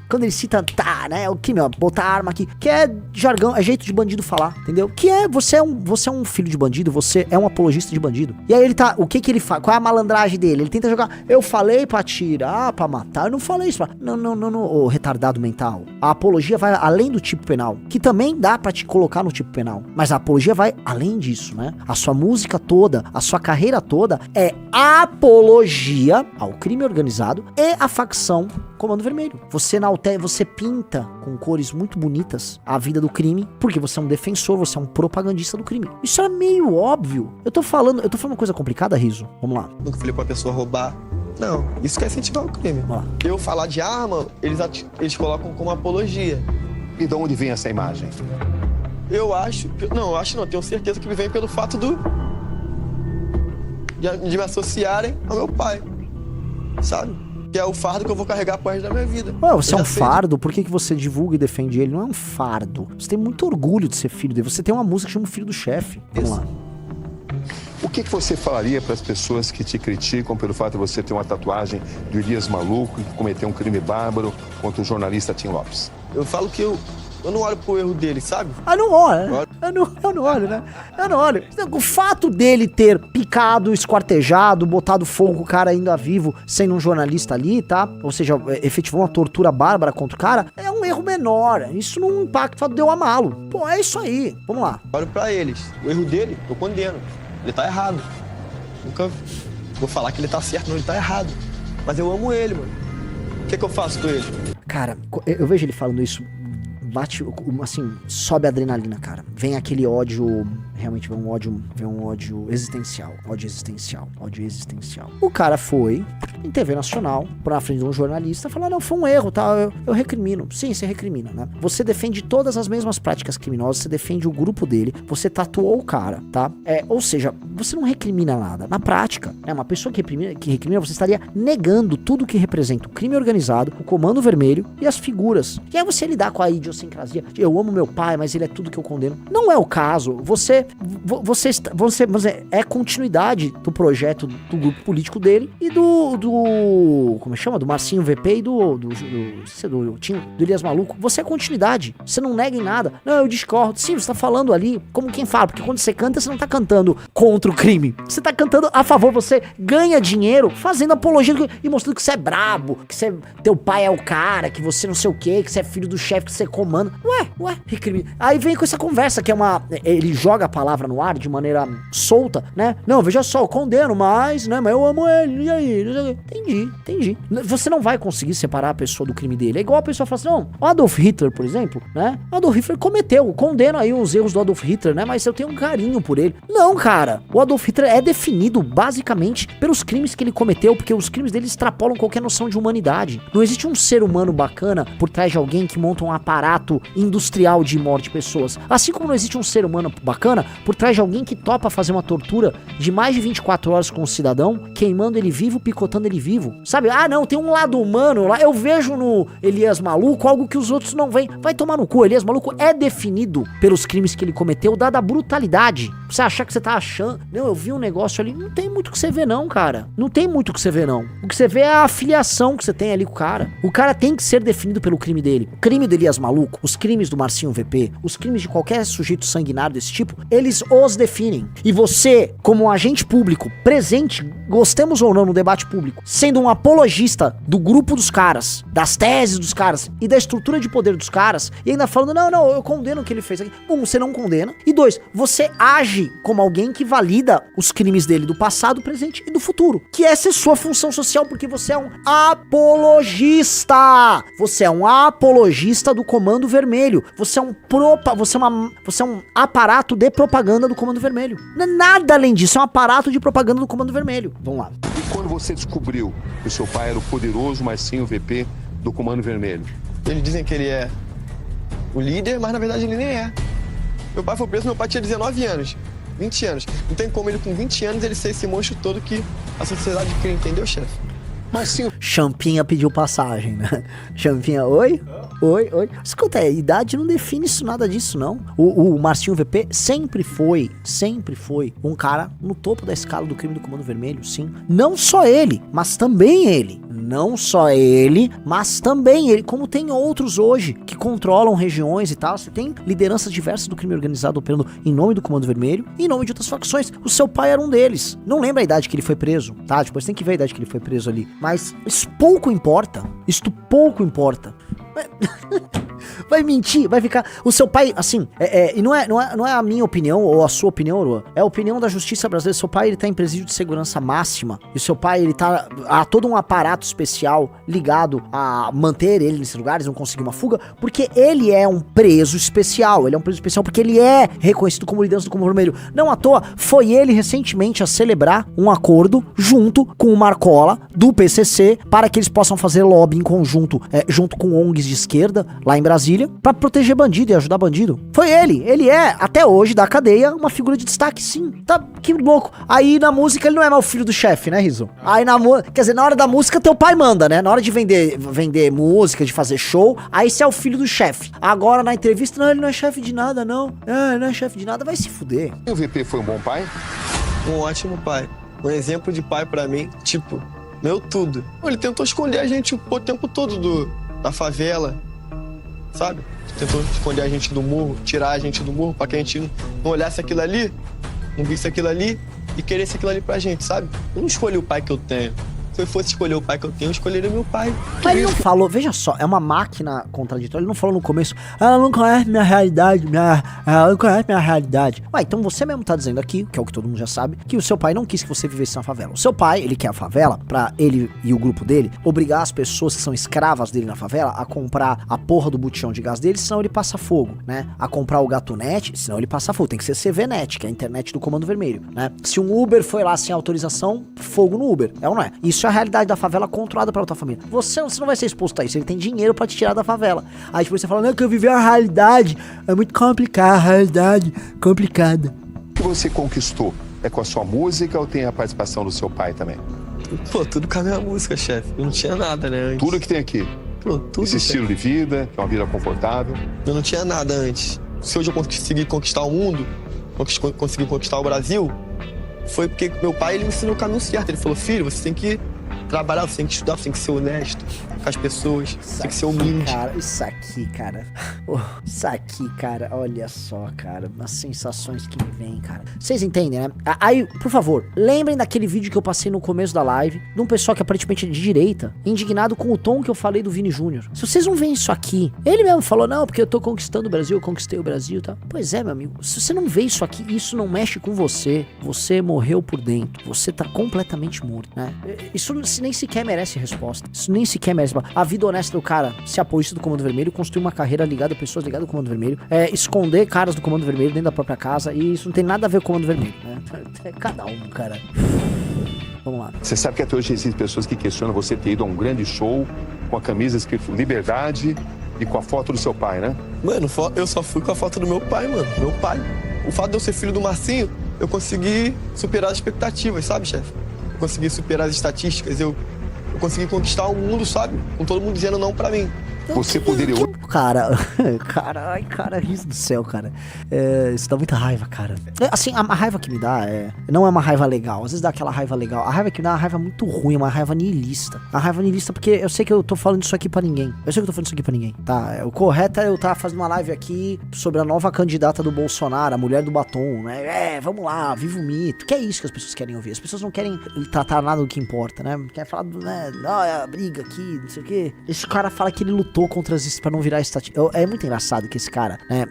Quando ele cita, tá, né? O crime, botar arma aqui, que é jargão, é jeito de bandido falar, entendeu? Que é, você é um filho de bandido, você é um apologista de bandido. E aí ele tá, o que ele faz? Qual é a malandragem dele? Ele tenta jogar, eu falei pra atirar, pra matar, eu não falei isso. Não, ô retardado mental. A apologia vai além do tipo penal, que também dá pra te colocar no tipo penal, mas a apologia vai além disso, né? A sua música toda, a sua carreira toda é apologia ao crime organizado e à facção Comando Vermelho. Você pinta com cores muito bonitas a vida do crime, porque você é um defensor, você é um propagandista do crime. Isso é meio óbvio. Eu tô falando uma coisa complicada, Riso. Vamos lá. Nunca falei pra pessoa roubar. Não, isso quer incentivar o crime. Vamos lá. Eu falar de arma, eles colocam como apologia. E de onde vem essa imagem? Eu acho... Não, tenho certeza que me vem pelo fato de me associarem ao meu pai, sabe? Que é o fardo que eu vou carregar pro resto da minha vida. Ué, você é um fardo? Por que você divulga e defende ele? Não é um fardo. Você tem muito orgulho de ser filho dele. Você tem uma música que chama Filho do Chefe. Vamos lá. O que você falaria para as pessoas que te criticam pelo fato de você ter uma tatuagem do Elias Maluco e cometer um crime bárbaro contra o jornalista Tim Lopes? Eu falo que eu não olho pro erro dele, sabe? Ah, não olha, né? Eu não olho, né? Eu não olho. O fato dele ter picado, esquartejado, botado fogo com o cara ainda vivo, sendo um jornalista ali, tá? Ou seja, efetivou uma tortura bárbara contra o cara, é um erro menor. Isso não impacta o fato de eu amá-lo. Pô, é isso aí. Vamos lá. Olho pra eles. O erro dele, eu condeno. Ele tá errado. Nunca vou falar que ele tá certo, não, ele tá errado. Mas eu amo ele, mano. O que eu faço com ele? Cara, eu vejo ele falando isso, bate, assim, sobe a adrenalina, cara. Vem aquele ódio, realmente vem um ódio existencial. Ódio existencial. O cara foi em TV Nacional, pra frente de um jornalista, falar, não, foi um erro, tá? Eu recrimino. Sim, você recrimina, né? Você defende todas as mesmas práticas criminosas, você defende o grupo dele, você tatuou o cara, tá? Ou seja, você não recrimina nada. Na prática, uma pessoa que recrimina, você estaria negando tudo que representa o crime organizado, o Comando Vermelho e as figuras. E aí você lidar com a idiosincrasia, eu amo meu pai, mas ele é tudo que eu condeno. Não é o caso. Você é continuidade do projeto do grupo político dele e do como chama? Do Marcinho VP e do Elias Maluco. Você é continuidade. Você não nega em nada. Não, eu discordo. Sim, você tá falando ali como quem fala, porque quando você canta, você não tá cantando contra o crime. Você tá cantando a favor, você ganha dinheiro fazendo apologia e mostrando que você é brabo, que teu pai é o cara, que você não sei o que você é filho do chefe, que você comanda. Ué, recrimina. Aí vem com essa conversa que é ele joga a palavra no ar de maneira solta, né? Não, veja só, eu condeno, mas eu amo ele, e aí? Entendi. Você não vai conseguir separar a pessoa do crime dele. É igual a pessoa fala assim, não, o Adolf Hitler, por exemplo, né? O Adolf Hitler condeno aí os erros do Adolf Hitler, né? Mas eu tenho um carinho por ele. Não, cara, o Adolf Hitler é definido basicamente pelos crimes que ele cometeu, porque os crimes dele extrapolam qualquer noção de humanidade. Não existe um ser humano bacana por trás de alguém que monta um aparato industrial de morte de pessoas. Assim como não existe um ser humano bacana por trás de alguém que topa fazer uma tortura de mais de 24 horas com um cidadão, queimando ele vivo, picotando ele vivo. Sabe? Ah, não, tem um lado humano lá. Eu vejo no Elias Maluco algo que os outros não veem. Vai tomar no cu. Elias Maluco é definido pelos crimes que ele cometeu, dada a brutalidade. Você achar que você tá achando... Não, eu vi um negócio ali. Não tem muito o que você ver não, cara. Não tem muito o que você ver não. O que você vê é a afiliação que você tem ali com o cara. O cara tem que ser definido pelo crime dele. O crime do Elias Maluco, os crimes do Marcinho VP, os crimes de qualquer sujeito sanguinário desse tipo, eles os definem. E você, como um agente público, presente, gostemos ou não no debate público, sendo um apologista do grupo dos caras, das teses dos caras e da estrutura de poder dos caras, e ainda falando, não, eu condeno o que ele fez aqui. Um, você não condena. E dois, você age como alguém que valida os crimes dele do passado, presente e do futuro. Que essa é sua função social, porque você é um apologista. Você é um apologista do Comando Vermelho. Você é um aparato de propaganda do Comando Vermelho. Não é nada além disso, é um aparato de propaganda do Comando Vermelho. Vamos lá. E quando você descobriu que o seu pai era o poderoso Marcinho VP do Comando Vermelho? Eles dizem que ele é o líder, mas na verdade ele nem é. Meu pai foi preso, meu pai tinha 19 anos, 20 anos. Não tem como ele com 20 anos ele ser esse monstro todo que a sociedade cria, entendeu, chefe? Marcinho... Champinha pediu passagem, né? Champinha, oi? Escuta, a idade não define isso, nada disso, não. O Marcinho VP sempre foi um cara no topo da escala do crime do Comando Vermelho, sim. Não só ele, mas também ele. Como tem outros hoje que controlam regiões e tal. Você tem lideranças diversas do crime organizado operando em nome do Comando Vermelho e em nome de outras facções. O seu pai era um deles. Não lembra a idade que ele foi preso, tá? Depois tem que ver a idade que ele foi preso ali. Mas isso pouco importa. Vai mentir, vai ficar... O seu pai, assim, e não é a minha opinião ou a sua opinião, Oruan. É a opinião da justiça brasileira. Seu pai, ele tá em presídio de segurança máxima. E o seu pai, ele tá... Há todo um aparato especial ligado a manter ele nesses lugares, não conseguir uma fuga, porque ele é um preso especial. Ele é um preso especial porque ele é reconhecido como liderança do Comando Vermelho. Não à toa, foi ele recentemente a celebrar um acordo junto com o Marcola, do PCC, para que eles possam fazer lobby em conjunto, junto com ONGs de esquerda, lá em Brasília, pra proteger bandido e ajudar bandido. Foi ele é, até hoje, da cadeia, uma figura de destaque, sim. Tá, que louco. Aí na música ele não é mais o filho do chefe, né, Rizzo? Aí quer dizer, na hora da música teu pai manda, né? Na hora de vender música, de fazer show, aí você é o filho do chefe. Agora na entrevista, não, ele não é chefe de nada, não. Ele não é chefe de nada, vai se fuder. E o VP foi um bom pai? Um ótimo pai. Um exemplo de pai pra mim, tipo, meu tudo. Ele tentou esconder a gente o tempo todo da favela, sabe? Tentou esconder a gente do morro, tirar a gente do morro pra que a gente não olhasse aquilo ali, não visse aquilo ali e queresse aquilo ali pra gente, sabe? Eu não escolhi o pai que eu tenho. Se eu fosse escolher o pai que eu tenho, eu escolheria meu pai. Mas ele não falou, veja só, é uma máquina contraditória, ele não falou no começo, ela não conhece minha realidade, ela não conhece minha realidade. Ué, então você mesmo tá dizendo aqui, que é o que todo mundo já sabe, que o seu pai não quis que você vivesse na favela. O seu pai, ele quer a favela pra ele e o grupo dele obrigar as pessoas que são escravas dele na favela a comprar a porra do botijão de gás dele, senão ele passa fogo, né? A comprar o Gatunete, senão ele passa fogo. Tem que ser CVNet, que é a internet do Comando Vermelho, né? Se um Uber foi lá sem autorização, fogo no Uber, é ou não é? Isso é a realidade da favela controlada pela tua família. Você não vai ser exposto a isso, ele tem dinheiro pra te tirar da favela. Aí depois você fala, não, que eu vivi a realidade, é muito complicado, a realidade complicada. O que você conquistou? É com a sua música ou tem a participação do seu pai também? Pô, tudo com a minha música, chefe. Eu não tinha nada, né, antes. Tudo que tem aqui? Pô, tudo. Esse estilo de vida, que é uma vida confortável. Eu não tinha nada antes. Se hoje eu consegui conquistar o mundo, consegui conquistar o Brasil, foi porque meu pai, ele me ensinou o caminho certo. Ele falou, filho, você tem que trabalhar, você tem que estudar, você tem que ser honesto com as pessoas, você tem que ser humilde. Cara, isso aqui, cara, olha só, cara, as sensações que me vêm, cara. Vocês entendem, né? Aí, por favor, lembrem daquele vídeo que eu passei no começo da live, de um pessoal que aparentemente é de direita, indignado com o tom que eu falei do Vini Júnior. Se vocês não veem isso aqui, ele mesmo falou, não, porque eu tô conquistando o Brasil, eu conquistei o Brasil, tá? Pois é, meu amigo, se você não vê isso aqui, isso não mexe com você, você morreu por dentro, você tá completamente morto, né? Isso nem sequer merece resposta. Isso nem sequer merece. A vida honesta do cara, ser apoiista do Comando Vermelho, construir uma carreira ligada a pessoas ligadas ao Comando Vermelho, esconder caras do Comando Vermelho dentro da própria casa, e isso não tem nada a ver com o Comando Vermelho, né? É cada um, cara. Vamos lá. Você sabe que até hoje existem pessoas que questionam você ter ido a um grande show com a camisa escrito Liberdade e com a foto do seu pai, né? Mano, eu só fui com a foto do meu pai, mano. Meu pai. O fato de eu ser filho do Marcinho, eu consegui superar as expectativas, sabe, chefe? Consegui superar as estatísticas, eu consegui conquistar o mundo, sabe? Com todo mundo dizendo não pra mim. Você poderia... Cara, riso do céu, cara. Isso dá muita raiva, cara. Assim, a raiva que me dá não é uma raiva legal. Às vezes dá aquela raiva legal. A raiva que me dá é uma raiva muito ruim, uma raiva niilista. A raiva niilista porque eu sei que eu tô falando isso aqui pra ninguém. Tá? O correto é eu estar fazendo uma live aqui sobre a nova candidata do Bolsonaro, a mulher do batom, né? Vamos lá, viva o mito. Que é isso que as pessoas querem ouvir. As pessoas não querem tratar nada do que importa, né? Querem falar, a briga aqui, não sei o quê. Esse cara fala que ele lutou contra as pra não virar estatística. É muito engraçado que esse cara, né?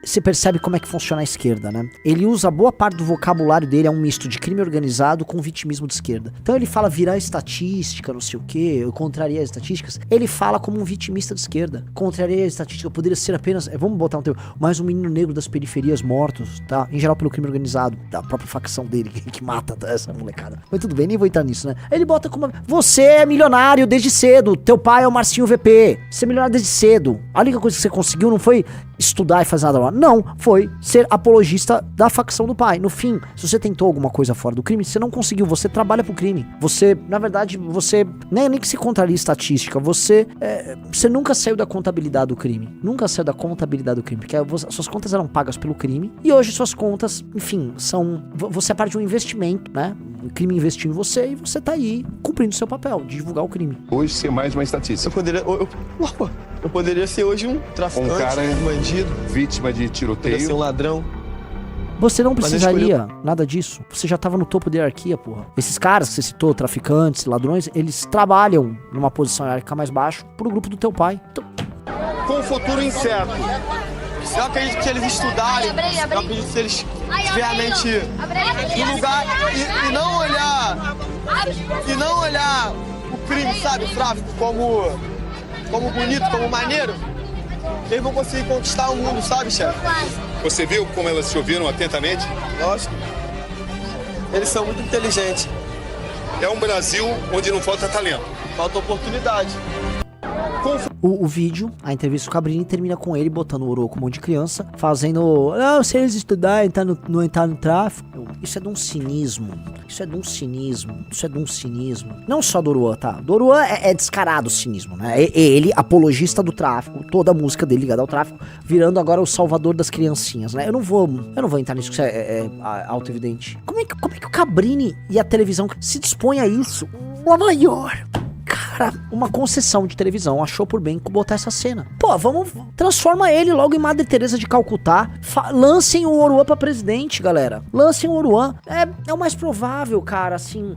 Você percebe como é que funciona a esquerda, né? Ele usa boa parte do vocabulário dele, é um misto de crime organizado com vitimismo de esquerda. Então ele fala virar estatística, não sei o quê, eu contraria as estatísticas. Ele fala como um vitimista de esquerda. Contraria a estatística, poderia ser apenas, vamos botar um termo, mais um menino negro das periferias mortos, tá? Em geral pelo crime organizado, da própria facção dele, que mata essa molecada. Mas tudo bem, nem vou entrar nisso, né? Ele bota como, você é milionário desde cedo, teu pai é o Marcinho VP, você é milionário desde cedo. A única coisa que você conseguiu não foi estudar e fazer nada lá. Não, foi ser apologista da facção do pai. No fim, se você tentou alguma coisa fora do crime, você não conseguiu. Você trabalha pro crime. Você, na verdade, você nem que se contraria estatística. Você nunca saiu da contabilidade do crime. Nunca saiu da contabilidade do crime. Porque suas contas eram pagas pelo crime. E hoje suas contas, enfim, você é parte de um investimento, né? O crime investiu em você e você tá aí cumprindo o seu papel, de divulgar o crime. Hoje ser mais uma estatística. Eu poderia ser hoje um traficante, um bandido, vítima de tiroteio. Poderia ser um ladrão. Você não precisaria nada disso. Você já tava no topo da hierarquia, porra. Esses caras que você citou, traficantes, ladrões, eles trabalham numa posição hierárquica mais baixa pro grupo do teu pai. Então, com um futuro incerto. Eu acredito que se eles estudarem, eu acredito que se eles tiverem a mente no lugar e não olhar o crime, sabe, o tráfico, como bonito, como maneiro, eles vão conseguir conquistar o mundo, sabe, chefe? Você viu como elas te ouviram atentamente? Lógico. Eles são muito inteligentes. É um Brasil onde não falta talento. Falta oportunidade. O vídeo, a entrevista com o Cabrini, termina com ele botando o Oroco como um monte de criança, fazendo, não, se eles estudarem, não entrar no tráfico. Isso é de um cinismo. Isso é de um cinismo. Não só do Oruan, tá? Do Oruan é descarado o cinismo, né? Ele, apologista do tráfico, toda a música dele ligada ao tráfico, virando agora o salvador das criancinhas, né? Eu não vou entrar nisso, que isso é auto-evidente. Como é que o Cabrini e a televisão se dispõem a isso? O maior... Cara, uma concessão de televisão achou por bem botar essa cena. Pô, transforma ele logo em Madre Teresa de Calcutá. Lancem o Oruan pra presidente, galera. Lancem o Oruan. É o mais provável, cara, assim.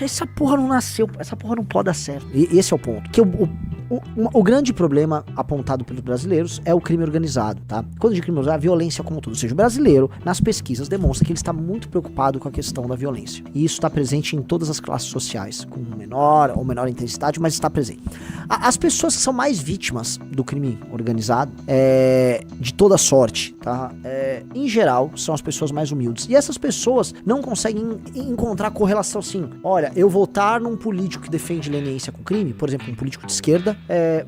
Essa porra não nasceu, essa porra não pode dar certo. E esse é o ponto. Que o grande problema apontado pelos brasileiros é o crime organizado, tá? Quando eu digo crime organizado, a violência como um todo. Ou seja, o brasileiro, nas pesquisas, demonstra que ele está muito preocupado com a questão da violência. E isso está presente em todas as classes sociais, com menor ou menor intensidade, mas está presente. As pessoas que são mais vítimas do crime organizado, de toda sorte, tá? Em geral, são as pessoas mais humildes. E essas pessoas não conseguem encontrar correlação assim. Olha, eu votar num político que defende leniência com crime, por exemplo, um político de esquerda,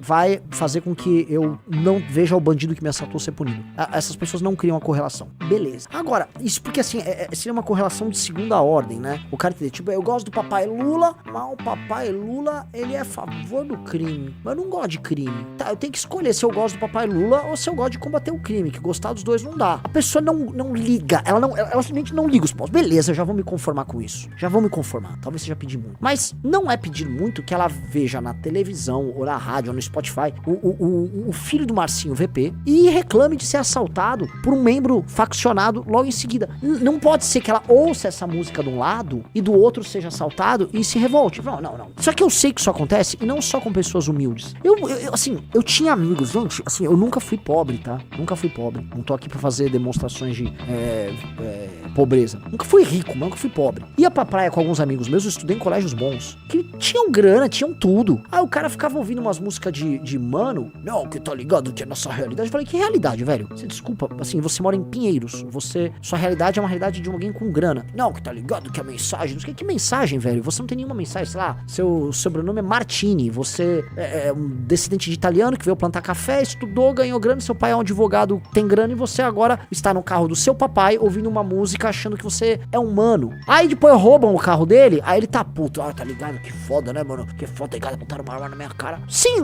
vai fazer com que eu não veja o bandido que me assaltou ser punido. Essas pessoas não criam a correlação. Beleza. Agora, isso porque assim, seria uma correlação de segunda ordem, né? O cara que tipo, eu gosto do papai Lula, mas o papai Lula, ele é a favor do crime. Mas eu não gosto de crime. Tá, eu tenho que escolher se eu gosto do papai Lula ou se eu gosto de combater o crime, que gostar dos dois não dá. A pessoa não liga, ela simplesmente não liga os pontos. Beleza, eu já vou me conformar com isso. Já vou me conformar. Talvez seja pedir muito. Mas não é pedir muito que ela veja na televisão ou na rádio ou no Spotify o filho do Marcinho VP e reclame de ser assaltado por um membro faccionado logo em seguida. Não pode ser que ela ouça essa música de um lado e do outro seja assaltado e se revolte. Não. Só que eu sei que isso acontece e não só com pessoas humildes. Eu tinha amigos, gente, assim, eu nunca fui pobre, tá? Nunca fui pobre. Não tô aqui pra fazer demonstrações de pobreza. Nunca fui rico, mas nunca fui pobre. Ia pra praia com alguns amigos meus, eu estudei em colégios bons, que tinham grana, tinham tudo. Aí o cara ficava ouvindo umas músicas de mano, não, que tá ligado que é nossa realidade. Eu falei, que realidade, velho? Você desculpa, assim, você mora em Pinheiros, sua realidade é uma realidade de alguém com grana. Não, que tá ligado que a mensagem, não sei que mensagem, velho? Você não tem nenhuma mensagem, sei lá, seu sobrenome é Martini, você é um descendente de italiano que veio plantar café, estudou, ganhou grana, seu pai é um advogado, tem grana e você agora está no carro do seu papai ouvindo uma música achando que você é humano. Aí depois roubam o carro dele, aí ele tá puto, tá ligado? Que foda, né, mano? Que foda, tá ligado? Botaram uma arma na minha cara. Sim,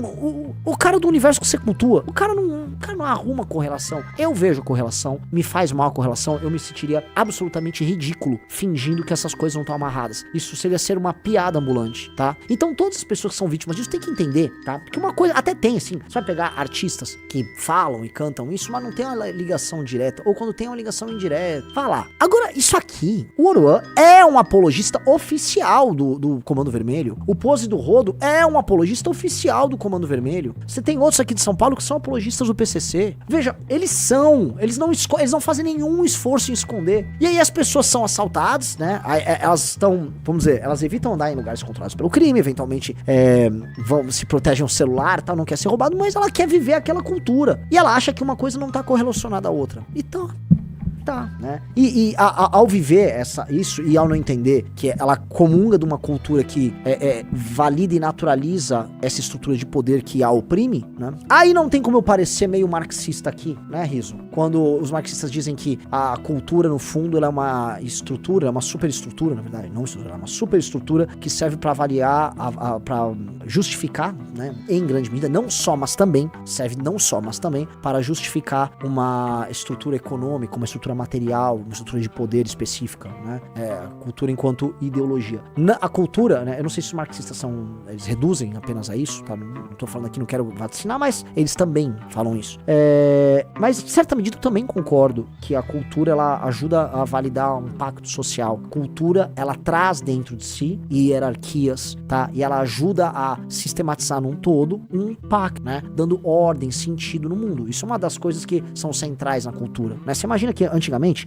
o cara do universo que você cultua, o cara não arruma correlação. Eu vejo correlação, me faz mal a correlação, eu me sentiria absolutamente ridículo fingindo que essas coisas não estão amarradas. Isso seria ser uma piada ambulante, tá? Então todas as pessoas que são vítimas disso tem que entender, tá? Porque uma coisa, até tem assim, você vai pegar artistas que falam e cantam isso, mas não tem uma ligação direta, ou quando tem uma ligação indireta, falar. Agora, isso aqui, o Oruan é um apologista oficial do Comando Vermelho, o Pose do Rodo é um apologista oficial do Comando Vermelho. Você tem outros aqui de São Paulo que são apologistas do PCC. Veja, eles não fazem nenhum esforço em esconder. E aí as pessoas são assaltadas, né? Elas estão, vamos dizer, elas evitam andar em lugares controlados pelo crime, eventualmente se protegem o celular, tal, não quer ser roubado, mas ela quer viver aquela cultura. E ela acha que uma coisa não tá correlacionada à outra. Então, tá, né? E ao viver isso e ao não entender que ela comunga de uma cultura que valida e naturaliza essa estrutura de poder que a oprime, né? Aí não tem como eu parecer meio marxista aqui, né, Riso? Quando os marxistas dizem que a cultura, no fundo, ela é uma estrutura, é uma superestrutura, na verdade, não estrutura, é uma superestrutura que serve para avaliar, para justificar, né, em grande medida, serve não só, mas também para justificar uma estrutura econômica, uma estrutura material, uma estrutura de poder específica, né? A cultura enquanto ideologia. A cultura, né? Eu não sei se os marxistas eles reduzem apenas a isso, tá? Não tô falando aqui, não quero vaticinar, mas eles também falam isso. Mas, em certa medida, sentido, também concordo que a cultura, ela ajuda a validar um pacto social. Cultura, ela traz dentro de si hierarquias, tá? E ela ajuda a sistematizar num todo um pacto, né? Dando ordem, sentido no mundo. Isso é uma das coisas que são centrais na cultura, né? Você imagina que antigamente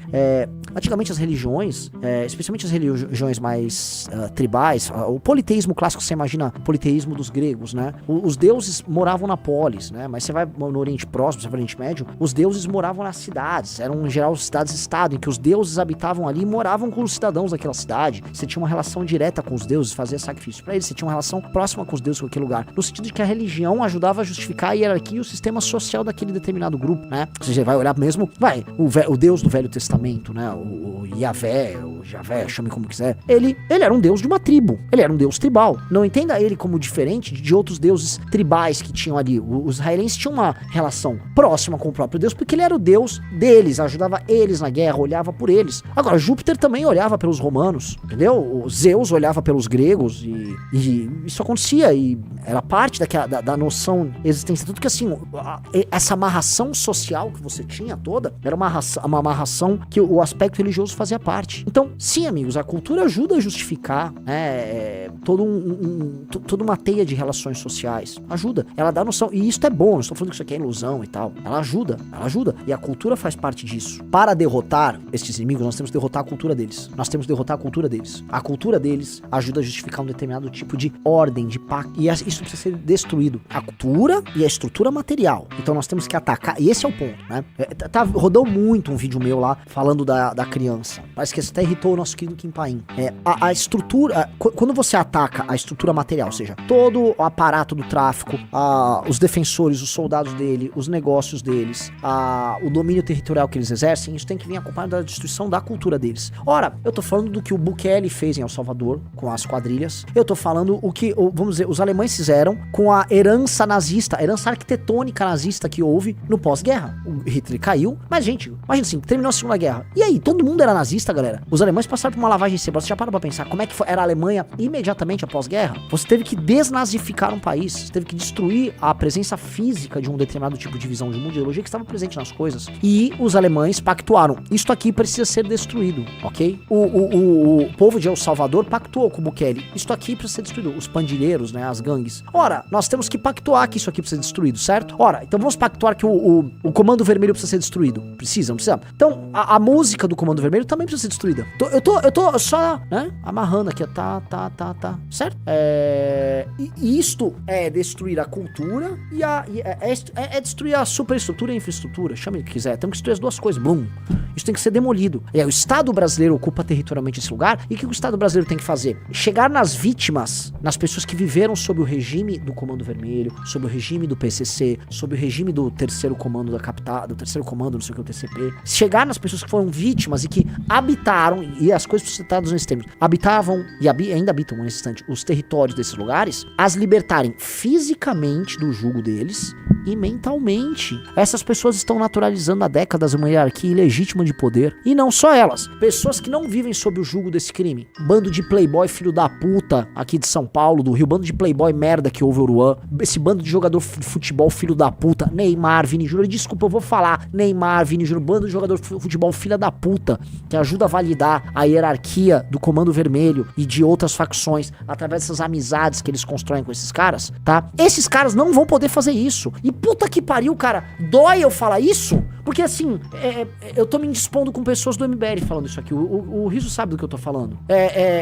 as religiões, especialmente as religiões mais tribais, o politeísmo clássico, você imagina o politeísmo dos gregos, né? Os deuses moravam na polis, né? Mas você vai no Oriente Próximo, você vai no Oriente Médio, os deuses moravam nas cidades, eram em geral cidades-estado, em que os deuses habitavam ali e moravam com os cidadãos daquela cidade. Você tinha uma relação direta com os deuses, fazia sacrifício pra eles, você tinha uma relação próxima com os deuses com aquele lugar, no sentido de que a religião ajudava a justificar a hierarquia e o sistema social daquele determinado grupo, né? Você vai olhar mesmo, o Deus do Velho Testamento, né? O Yahvé, o Javé, chame como quiser, ele era um deus de uma tribo, ele era um deus tribal. Não entenda ele como diferente de outros deuses tribais que tinham ali. Os israelenses tinham uma relação próxima com o próprio Deus, porque ele era o Deus deles, ajudava eles na guerra, olhava por eles. Agora, Júpiter também olhava pelos romanos, entendeu? O Zeus olhava pelos gregos e isso acontecia e era parte da noção existência. Tudo que assim, essa amarração social que você tinha toda, era uma amarração que o aspecto religioso fazia parte. Então, sim, amigos, a cultura ajuda a justificar, né, toda uma teia de relações sociais. Ajuda. Ela dá noção. E isso é bom, não estou falando que isso aqui é ilusão e tal. Ela ajuda. E a cultura faz parte disso. Para derrotar estes inimigos, nós temos que derrotar a cultura deles. A cultura deles ajuda a justificar um determinado tipo de ordem, de pacto. E isso precisa ser destruído. A cultura e a estrutura material. Então nós temos que atacar. E esse é o ponto, né? Rodou muito um vídeo meu lá falando da criança. Parece que isso até irritou o nosso querido Kim Paim. A estrutura. Quando você ataca a estrutura material, ou seja, todo o aparato do tráfico, os defensores, os soldados dele, os negócios deles, o domínio territorial que eles exercem, isso tem que vir acompanhado da destruição da cultura deles. Ora, eu tô falando do que o Bukele fez em El Salvador, com as quadrilhas. Eu tô falando o que, vamos dizer, os alemães fizeram com a herança nazista, a herança arquitetônica nazista que houve no pós-guerra. O Hitler caiu, mas, gente, imagina assim, terminou a Segunda Guerra. E aí, todo mundo era nazista, galera? Os alemães passaram por uma lavagem cerebral. Você já parou pra pensar como é que era a Alemanha imediatamente após guerra? Você teve que desnazificar um país, você teve que destruir a presença física de um determinado tipo de visão de mundo, de ideologia que estava presente nas coisas. E os alemães pactuaram. Isto aqui precisa ser destruído, ok? O povo de El Salvador pactuou com o Bukele. Isto aqui precisa ser destruído. Os pandilheiros, né? As gangues. Ora, nós temos que pactuar que isso aqui precisa ser destruído, certo? Ora, então vamos pactuar que o Comando Vermelho precisa ser destruído. Não precisa? Então, a música do Comando Vermelho também precisa ser destruída. Eu tô só, né? Amarrando aqui, tá. Certo? E isto é destruir a cultura e é destruir a superestrutura e a infraestrutura. Chame o que quiser. Temos que destruir as duas coisas. Blum. Isso tem que ser demolido. E aí, o Estado brasileiro ocupa territorialmente esse lugar. E o que o Estado brasileiro tem que fazer? Chegar nas vítimas, nas pessoas que viveram sob o regime do Comando Vermelho, sob o regime do PCC, sob o regime do terceiro comando da capital, do terceiro comando, não sei o que, o TCP. Chegar nas pessoas que foram vítimas e que habitaram, e as coisas citadas nesses termos, habitavam e ainda habitam nesse instante os territórios desses lugares, as libertarem fisicamente do jugo deles e mentalmente. Essas pessoas estão naturalizando há décadas uma hierarquia ilegítima de poder. E não só elas. Pessoas que não vivem sob o jugo desse crime. Bando de playboy filho da puta aqui de São Paulo, do Rio. Bando de playboy merda que houve o Uruan. Esse bando de jogador de futebol filho da puta. Neymar, Vini Júnior. Desculpa, eu vou falar. Neymar, Vini Júnior. Bando de jogador de futebol filha da puta. Que ajuda a validar a hierarquia do Comando Vermelho e de outras facções através dessas amizades que eles constroem com esses caras, tá? Esses caras não vão poder fazer isso. E puta que pariu, cara, dói eu falar isso, porque assim, eu tô me indispondo com pessoas do MBL falando isso aqui, o Riso sabe do que eu tô falando,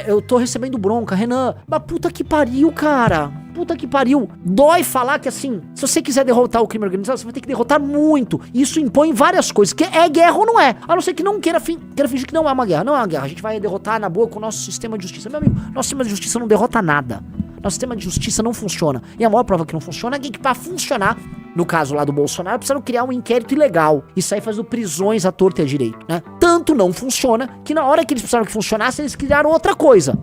eu tô recebendo bronca, Renan, mas puta que pariu, cara, puta que pariu, dói falar que assim, se você quiser derrotar o crime organizado, você vai ter que derrotar muito, isso impõe várias coisas, que é guerra ou não é, a não ser que não queira fingir que não é uma guerra, a gente vai derrotar na boa com o nosso sistema de justiça, meu amigo, nosso sistema de justiça não derrota nada. Nosso sistema de justiça não funciona. E a maior prova que não funciona é que pra funcionar, no caso lá do Bolsonaro, precisaram criar um inquérito ilegal e sair fazendo prisões à torta e à direito, né? Tanto não funciona que na hora que eles precisaram que funcionasse, eles criaram outra coisa.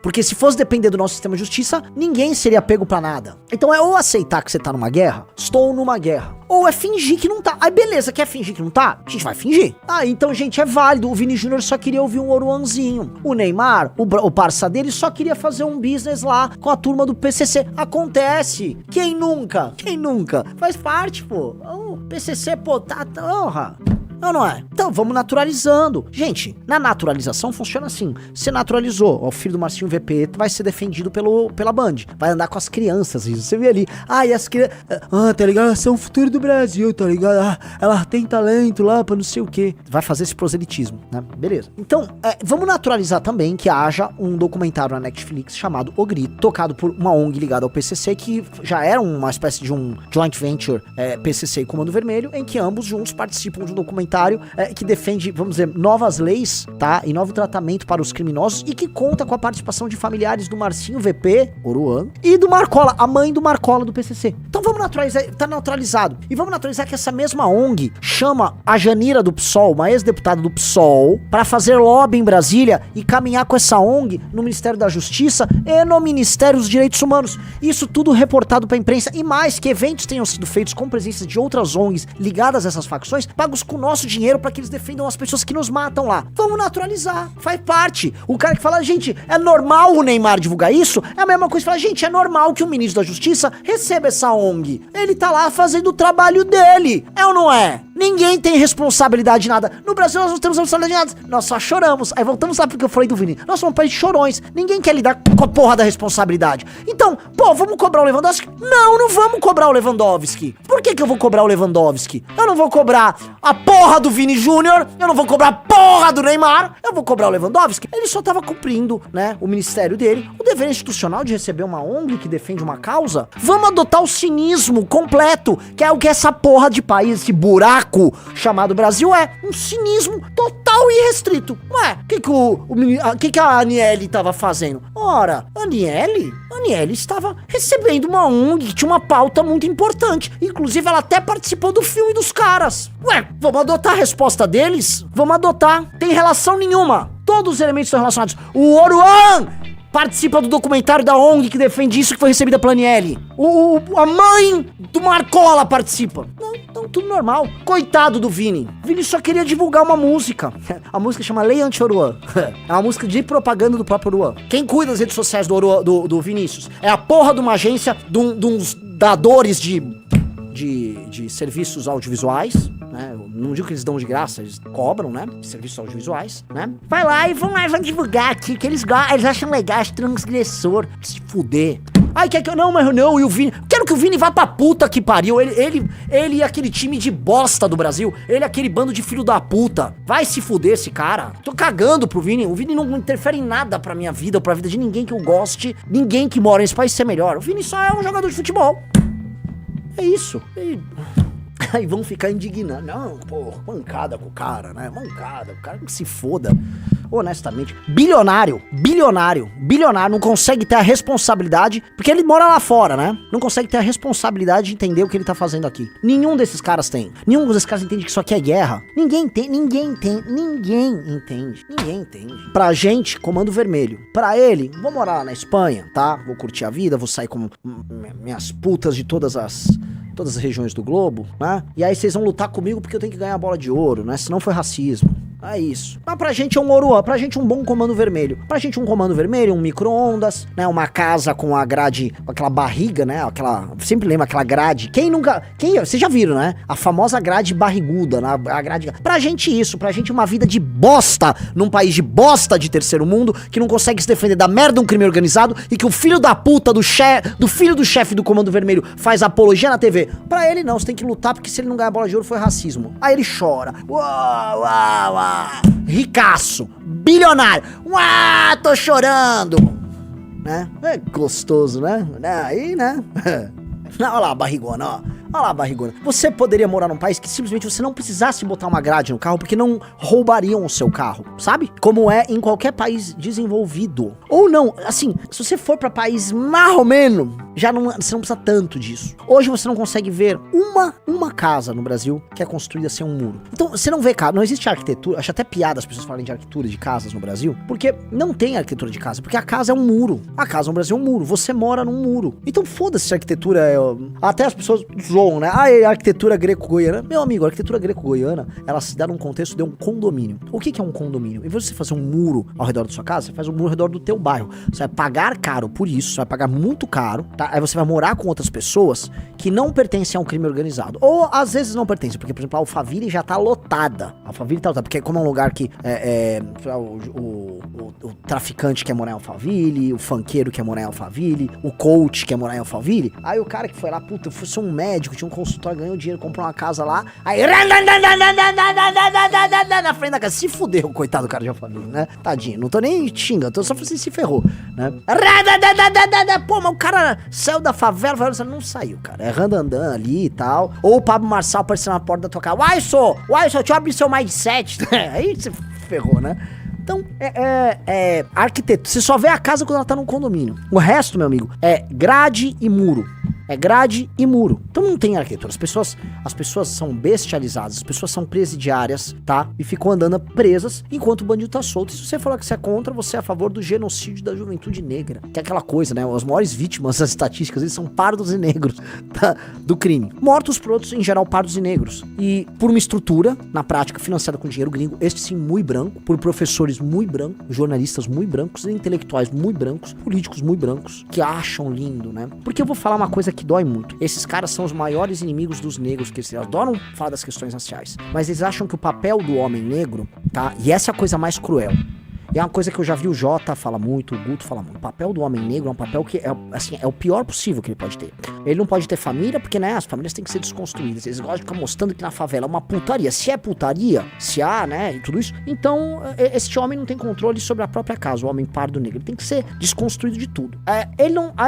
Porque se fosse depender do nosso sistema de justiça, ninguém seria pego pra nada. Então é ou aceitar que você tá numa guerra, estou numa guerra, ou é fingir que não tá. Aí beleza, quer fingir que não tá? A gente vai fingir. Então, gente, é válido. O Vini Júnior só queria ouvir um Oruanzinho. O Neymar, o parça dele, só queria fazer um business lá com a turma do PCC. Acontece. Quem nunca? Faz parte, pô. O PCC, pô, tá... Honra. Ou não é? Então vamos naturalizando. Gente, na naturalização funciona assim. Você naturalizou, o filho do Marcinho VP vai ser defendido pela Band. Vai andar com as crianças, isso. Você vê ali. E as crianças. Tá ligado? Elas são o futuro do Brasil, tá ligado? Ela tem talento lá pra não sei o quê. Vai fazer esse proselitismo, né? Beleza. Então, vamos naturalizar também que haja um documentário na Netflix chamado O Grito, tocado por uma ONG ligada ao PCC, que já era uma espécie de um joint venture PCC e Comando Vermelho, em que ambos juntos participam de um documentário que defende, vamos dizer, novas leis, tá? E novo tratamento para os criminosos e que conta com a participação de familiares do Marcinho VP, Oruan, e do Marcola, a mãe do Marcola do PCC. Então vamos naturalizar, tá naturalizado. E vamos naturalizar que essa mesma ONG chama a Janira do PSOL, uma ex-deputada do PSOL, para fazer lobby em Brasília e caminhar com essa ONG no Ministério da Justiça e no Ministério dos Direitos Humanos. Isso tudo reportado pra imprensa e mais, que eventos tenham sido feitos com presença de outras ONGs ligadas a essas facções, pagos com nosso dinheiro para que eles defendam as pessoas que nos matam lá. Vamos naturalizar, faz parte. O cara que fala, gente, é normal o Neymar divulgar isso, é a mesma coisa que fala, gente, é normal que o ministro da Justiça receba essa ONG. Ele tá lá fazendo o trabalho dele. É ou não é? Ninguém tem responsabilidade de nada. No Brasil nós não temos responsabilidade de nada. Nós só choramos. Aí voltamos lá porque eu falei do Vini. Nós somos um país de chorões. Ninguém quer lidar com a porra da responsabilidade. Então, vamos cobrar o Lewandowski? Não vamos cobrar o Lewandowski. Por que eu vou cobrar o Lewandowski? Eu não vou cobrar a porra do Vini Júnior. Eu não vou cobrar a porra do Neymar. Eu vou cobrar o Lewandowski. Ele só tava cumprindo, né, o ministério dele, o dever institucional de receber uma ONG que defende uma causa. Vamos adotar o cinismo completo, que é o que essa porra de país, esse buraco chamado Brasil é. Um cinismo total e restrito. Ué, o que a Aniele tava fazendo? Ora, a Aniele estava recebendo uma ONG que tinha uma pauta muito importante. Inclusive, ela até participou do filme dos caras. Ué, vamos adotar a resposta deles? Vamos adotar. Tem relação nenhuma. Todos os elementos estão relacionados. O Oruan participa do documentário da ONG que defende isso, que foi recebida pela Aniele. A mãe do Marcola participa. Não, tudo normal. Coitado do Vini. Vini só queria divulgar uma música. A música chama Lei Anti-Oruan. É uma música de propaganda do próprio Oruan. Quem cuida das redes sociais do Vinícius é a porra de uma agência de uns dadores de serviços audiovisuais, né? Eu não digo que eles dão de graça, eles cobram, né? Serviços audiovisuais, né? Vai lá e vão divulgar aqui, que eles acham legal, transgressor. Se fuder. Ai, quer que eu não, mas não, e o Vini... Quero que o Vini vá pra puta que pariu. Ele e aquele time de bosta do Brasil. Ele e aquele bando de filho da puta. Vai se fuder esse cara. Tô cagando pro Vini. O Vini não interfere em nada pra minha vida ou pra vida de ninguém que eu goste. Ninguém que mora nesse país ser melhor. O Vini só é um jogador de futebol. É isso. Aí vão ficar indignando. Não, pô, mancada com o cara, né? Mancada, o cara que se foda. Honestamente, bilionário, não consegue ter a responsabilidade, porque ele mora lá fora, né? Não consegue ter a responsabilidade de entender o que ele tá fazendo aqui. Nenhum desses caras tem. Nenhum desses caras entende que isso aqui é guerra. Ninguém entende. Pra gente, Comando Vermelho. Pra ele, vou morar lá na Espanha, tá? Vou curtir a vida, vou sair com minhas putas de todas as regiões do globo, né? E aí vocês vão lutar comigo porque eu tenho que ganhar a bola de ouro, né? Senão foi racismo. É isso. Mas pra gente é um Oruan, pra gente um bom Comando Vermelho. Pra gente um Comando Vermelho, um micro-ondas, né? Uma casa com a grade, com aquela barriga, né? Sempre lembra aquela grade. Vocês já viram, né? A famosa grade barriguda, né? A grade... Pra gente isso, pra gente uma vida de bosta num país de bosta de terceiro mundo, que não consegue se defender da merda de um crime organizado e que o filho da puta do filho do chefe do Comando Vermelho faz apologia na TV. Pra ele não, você tem que lutar porque se ele não ganhar a bola de ouro foi racismo. Aí ele chora. Uau. Ricaço, bilionário. Tô chorando. Né? É gostoso, né? Aí, né? Olha lá a barrigona, ó. Olha lá a barrigona. Você poderia morar num país que simplesmente você não precisasse botar uma grade no carro porque não roubariam o seu carro, sabe? Como é em qualquer país desenvolvido. Ou não, assim, se você for pra país marromeno, você não precisa tanto disso. Hoje você não consegue ver uma casa no Brasil que é construída sem um muro. Então, você não vê, cara, não existe arquitetura. Acho até piada as pessoas falarem de arquitetura de casas no Brasil, porque não tem arquitetura de casa, porque a casa é um muro. A casa no Brasil é um muro, você mora num muro. Então foda-se se a arquitetura é... Até as pessoas dom, né? A arquitetura greco-goiana. Meu amigo, a arquitetura greco-goiana, ela se dá num contexto de um condomínio. O que é um condomínio? Em vez de você fazer um muro ao redor da sua casa, você faz um muro ao redor do teu bairro. Você vai pagar caro por isso, você vai pagar muito caro, tá? Aí você vai morar com outras pessoas que não pertencem a um crime organizado. Ou, às vezes, não pertencem, porque, por exemplo, a Alphaville já tá lotada. A Alphaville tá lotada, porque como é um lugar que o traficante quer morar em Alphaville, o funkeiro quer morar em Alphaville, o coach quer morar em Alphaville. Aí o cara que foi lá, puta, fosse um médico, tinha um consultório, ganhou dinheiro, comprou uma casa lá, aí na frente da casa, se fudeu, coitado do cara de Alphaville, né? Tadinho, não tô nem xingando, tô só falando assim, se ferrou, né? Pô, mas o cara saiu da favela, não saiu, cara, é randandan ali e tal, ou o Pablo Marçal apareceu na porta da tua casa, uai, só, deixa eu abrir seu mindset, aí você ferrou, né? Então, arquiteto, você só vê a casa quando ela tá num condomínio. O resto, meu amigo, é grade e muro. É grade e muro. Então não tem arquitetura. As pessoas são bestializadas, as pessoas são presidiárias, tá? E ficam andando presas enquanto o bandido tá solto. E se você falar que você é contra, você é a favor do genocídio da juventude negra. Que é aquela coisa, né? As maiores vítimas das estatísticas, eles são pardos e negros, tá? Do crime. Mortos por outros, em geral, pardos e negros. E por uma estrutura, na prática, financiada com dinheiro gringo, este sim, muito branco, por professores muito brancos, jornalistas muito brancos, intelectuais muito brancos, políticos muito brancos, que acham lindo, né? Porque eu vou falar uma coisa que dói muito. Esses caras são os maiores inimigos dos negros, que eles adoram falar das questões raciais, mas eles acham que o papel do homem negro, tá? E essa é a coisa mais cruel. E é uma coisa que eu já vi o Jota fala muito, o Guto fala muito. O papel do homem negro é um papel que é o pior possível que ele pode ter. Ele não pode ter família, porque, né, as famílias têm que ser desconstruídas. Eles gostam de ficar mostrando que na favela é uma putaria. Se é putaria, se há, né, e tudo isso, então este homem não tem controle sobre a própria casa, o homem pardo negro. Ele tem que ser desconstruído de tudo. A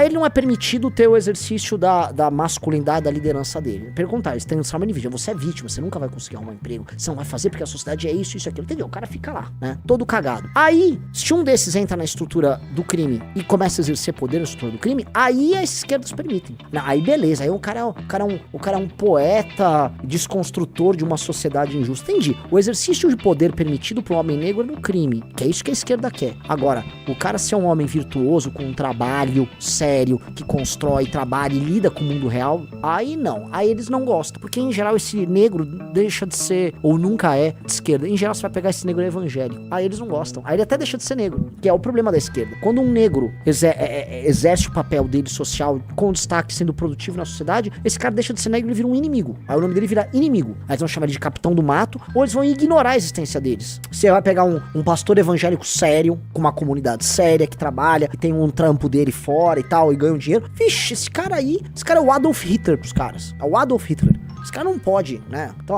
ele não é permitido ter o exercício da masculinidade, da liderança dele. Perguntar, eles têm transformado em vítima. Você é vítima, você nunca vai conseguir arrumar um emprego, você não vai fazer porque a sociedade é isso, aquilo, entendeu? O cara fica lá, né, todo cagado. Aí, se um desses entra na estrutura do crime e começa a exercer poder na estrutura do crime, aí as esquerdas permitem. Aí beleza, aí o cara é um poeta desconstrutor de uma sociedade injusta. Entendi. O exercício de poder permitido pro homem negro é no crime, que é isso que a esquerda quer. Agora, o cara ser um homem virtuoso, com um trabalho sério, que constrói, trabalha e lida com o mundo real, aí não. Aí eles não gostam. Porque em geral esse negro deixa de ser, ou nunca é, de esquerda. Em geral você vai pegar esse negro evangélico. Aí eles não gostam. Aí ele até deixa de ser negro, que é o problema da esquerda. Quando um negro exerce o papel dele social com destaque, sendo produtivo na sociedade, esse cara deixa de ser negro e vira um inimigo. Aí o nome dele vira inimigo. Aí eles vão chamar ele de capitão do mato, ou eles vão ignorar a existência deles. Você vai pegar um pastor evangélico sério, com uma comunidade séria, que trabalha, que tem um trampo dele fora e tal, e ganha um dinheiro. Vixe, esse cara é o Adolf Hitler pros caras. É o Adolf Hitler. Esse cara não pode, né? Então,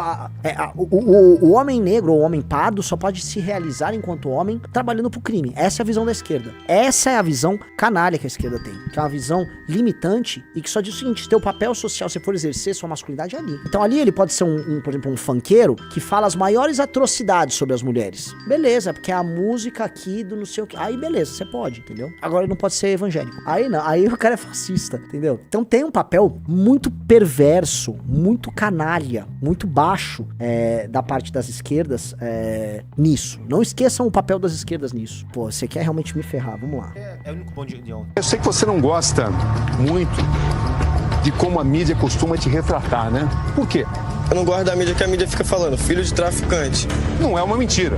o homem negro ou o homem pardo só pode se realizar enquanto homem trabalhando pro crime. Essa é a visão da esquerda. Essa é a visão canalha que a esquerda tem. Que é uma visão limitante e que só diz o seguinte: teu papel social, se for exercer sua masculinidade, é ali. Então ali ele pode ser por exemplo, um funkeiro que fala as maiores atrocidades sobre as mulheres. Beleza, porque é a música aqui do não sei o que. Aí beleza, você pode, entendeu? Agora ele não pode ser evangélico. Aí não, aí o cara é fascista, entendeu? Então tem um papel muito perverso, muito canalha, muito baixo da parte das esquerdas nisso. Não esqueçam o papel das esquerdas nisso. Pô, você quer realmente me ferrar, vamos lá. É o único bom de ontem. Eu sei que você não gosta muito de como a mídia costuma te retratar, né? Por quê? Eu não gosto da mídia que a mídia fica falando, filho de traficante. Não é uma mentira.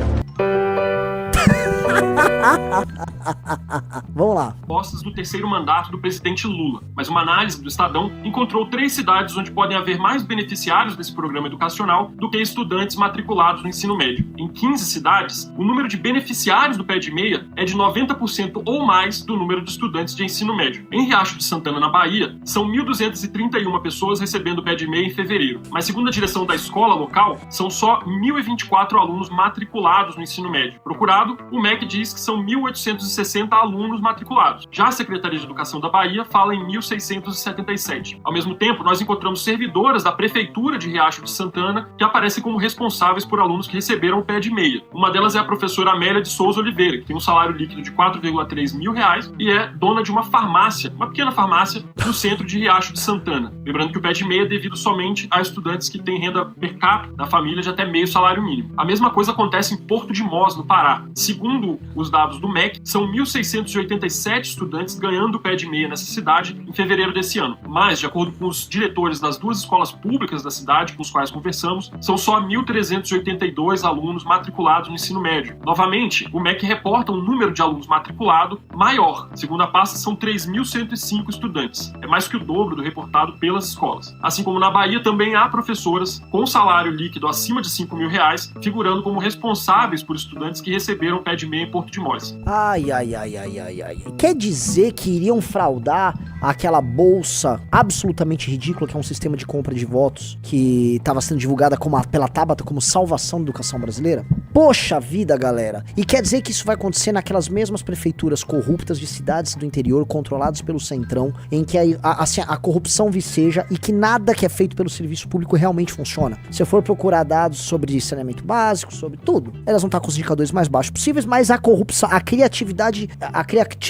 Vamos lá. Postas do terceiro mandato do presidente Lula. Mas uma análise do Estadão encontrou 3 cidades onde podem haver mais beneficiários desse programa educacional do que estudantes matriculados no ensino médio. Em 15 cidades, o número de beneficiários do pé de meia é de 90% ou mais do número de estudantes de ensino médio. Em Riacho de Santana, na Bahia, são 1.231 pessoas recebendo o pé de meia em fevereiro. Mas segundo a direção da escola local, são só 1.024 alunos matriculados no ensino médio. Procurado, o MEC diz que são 1.860 alunos matriculados. Já a Secretaria de Educação da Bahia fala em 1.677. Ao mesmo tempo, nós encontramos servidoras da Prefeitura de Riacho de Santana que aparecem como responsáveis por alunos que receberam o pé de meia. Uma delas é a professora Amélia de Souza Oliveira, que tem um salário líquido de R$4,3 mil e é dona de uma farmácia, uma pequena farmácia, no centro de Riacho de Santana. Lembrando que o pé de meia é devido somente a estudantes que têm renda per capita da família de até meio salário mínimo. A mesma coisa acontece em Porto de Mós, no Pará. Segundo os dados do do MEC, são 1.687 estudantes ganhando pé de meia nessa cidade em fevereiro desse ano. Mas, de acordo com os diretores das 2 escolas públicas da cidade com os quais conversamos, são só 1.382 alunos matriculados no ensino médio. Novamente, o MEC reporta um número de alunos matriculados maior. Segundo a pasta, são 3.105 estudantes. É mais que o dobro do reportado pelas escolas. Assim como na Bahia, também há professoras com salário líquido acima de R$5.000, figurando como responsáveis por estudantes que receberam pé de meia em Porto de Mós. Ai. Quer dizer que iriam fraudar aquela bolsa absolutamente ridícula que é um sistema de compra de votos que estava sendo divulgada pela Tabata como salvação da educação brasileira? Poxa vida, galera. E quer dizer que isso vai acontecer naquelas mesmas prefeituras corruptas de cidades do interior controladas pelo Centrão, em que a corrupção viceja e que nada que é feito pelo serviço público realmente funciona. Se eu for procurar dados sobre saneamento básico, sobre tudo, elas vão estar com os indicadores mais baixos possíveis, mas a corrupção, a criatividade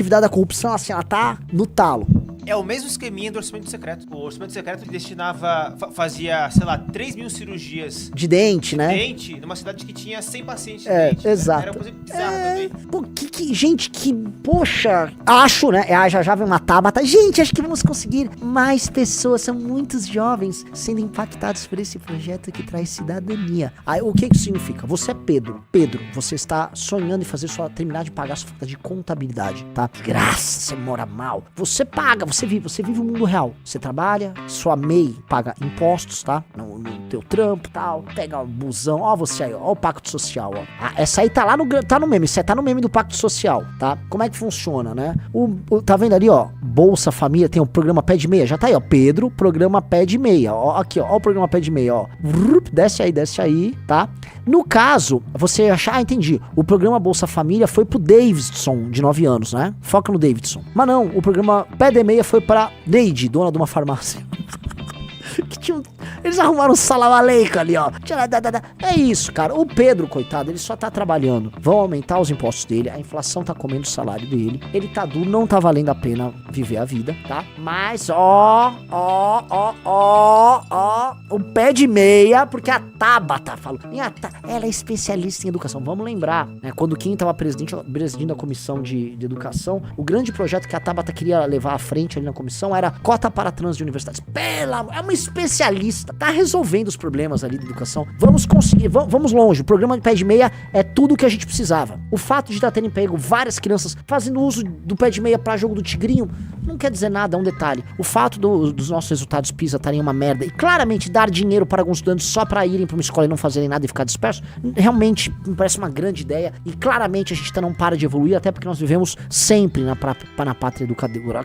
da corrupção, assim, ela tá no talo. É o mesmo esqueminha do orçamento secreto. O orçamento secreto fazia, 3.000 cirurgias de dente, né? Dente, numa cidade que tinha 100 pacientes de dente. Exato. Era uma coisa bizarra também. Pô, gente, poxa, acho, né? Já vem uma Tabata. Gente, acho que vamos conseguir mais pessoas, são muitos jovens sendo impactados por esse projeto que traz cidadania. Aí, o que significa? Você é Pedro, você está sonhando em terminar de pagar sua faculdade de contabilidade, tá? Graça, você mora mal. Você paga, você vive o mundo real. Você trabalha, sua MEI paga impostos, tá? No teu trampo e tal. Pega o busão, ó você aí, ó o pacto social, ó. Essa aí tá no meme, isso aí tá no meme do pacto social, tá? Como é que funciona, né? Tá vendo ali, ó, Bolsa Família, tem o programa Pé de Meia, já tá aí, ó, Pedro, programa Pé de Meia, ó, aqui, ó o programa Pé de Meia, ó. Desce aí, tá? No caso, você achar, entendi, o programa Bolsa Família foi pro Davidson, de 9 anos, né? Foca no Davidson. Mas não, o programa Pé de Meia foi pra Neide, dona de uma farmácia. Que tinha eles arrumaram um salamaleico ali, ó. É isso, cara. O Pedro, coitado, ele só tá trabalhando. Vão aumentar os impostos dele, a inflação tá comendo o salário dele. Ele tá duro, não tá valendo a pena viver a vida, tá? Mas, o pé de meia, porque a Tabata falou. Ela é especialista em educação. Vamos lembrar, né? Quando quem tava presidindo a comissão de educação, o grande projeto que a Tabata queria levar à frente ali na comissão era cota para trans de universidades. É uma especialista, tá resolvendo os problemas ali da educação. Vamos conseguir, vamos longe. O programa de pé de meia é tudo o que a gente precisava. O fato de estar tendo pego várias crianças fazendo uso do pé de meia pra jogo do tigrinho não quer dizer nada, é um detalhe. O fato dos nossos resultados PISA estarem uma merda e claramente dar dinheiro para alguns estudantes só pra irem pra uma escola e não fazerem nada e ficar disperso, realmente me parece uma grande ideia e claramente a gente não para de evoluir, até porque nós vivemos sempre na pátria educadora.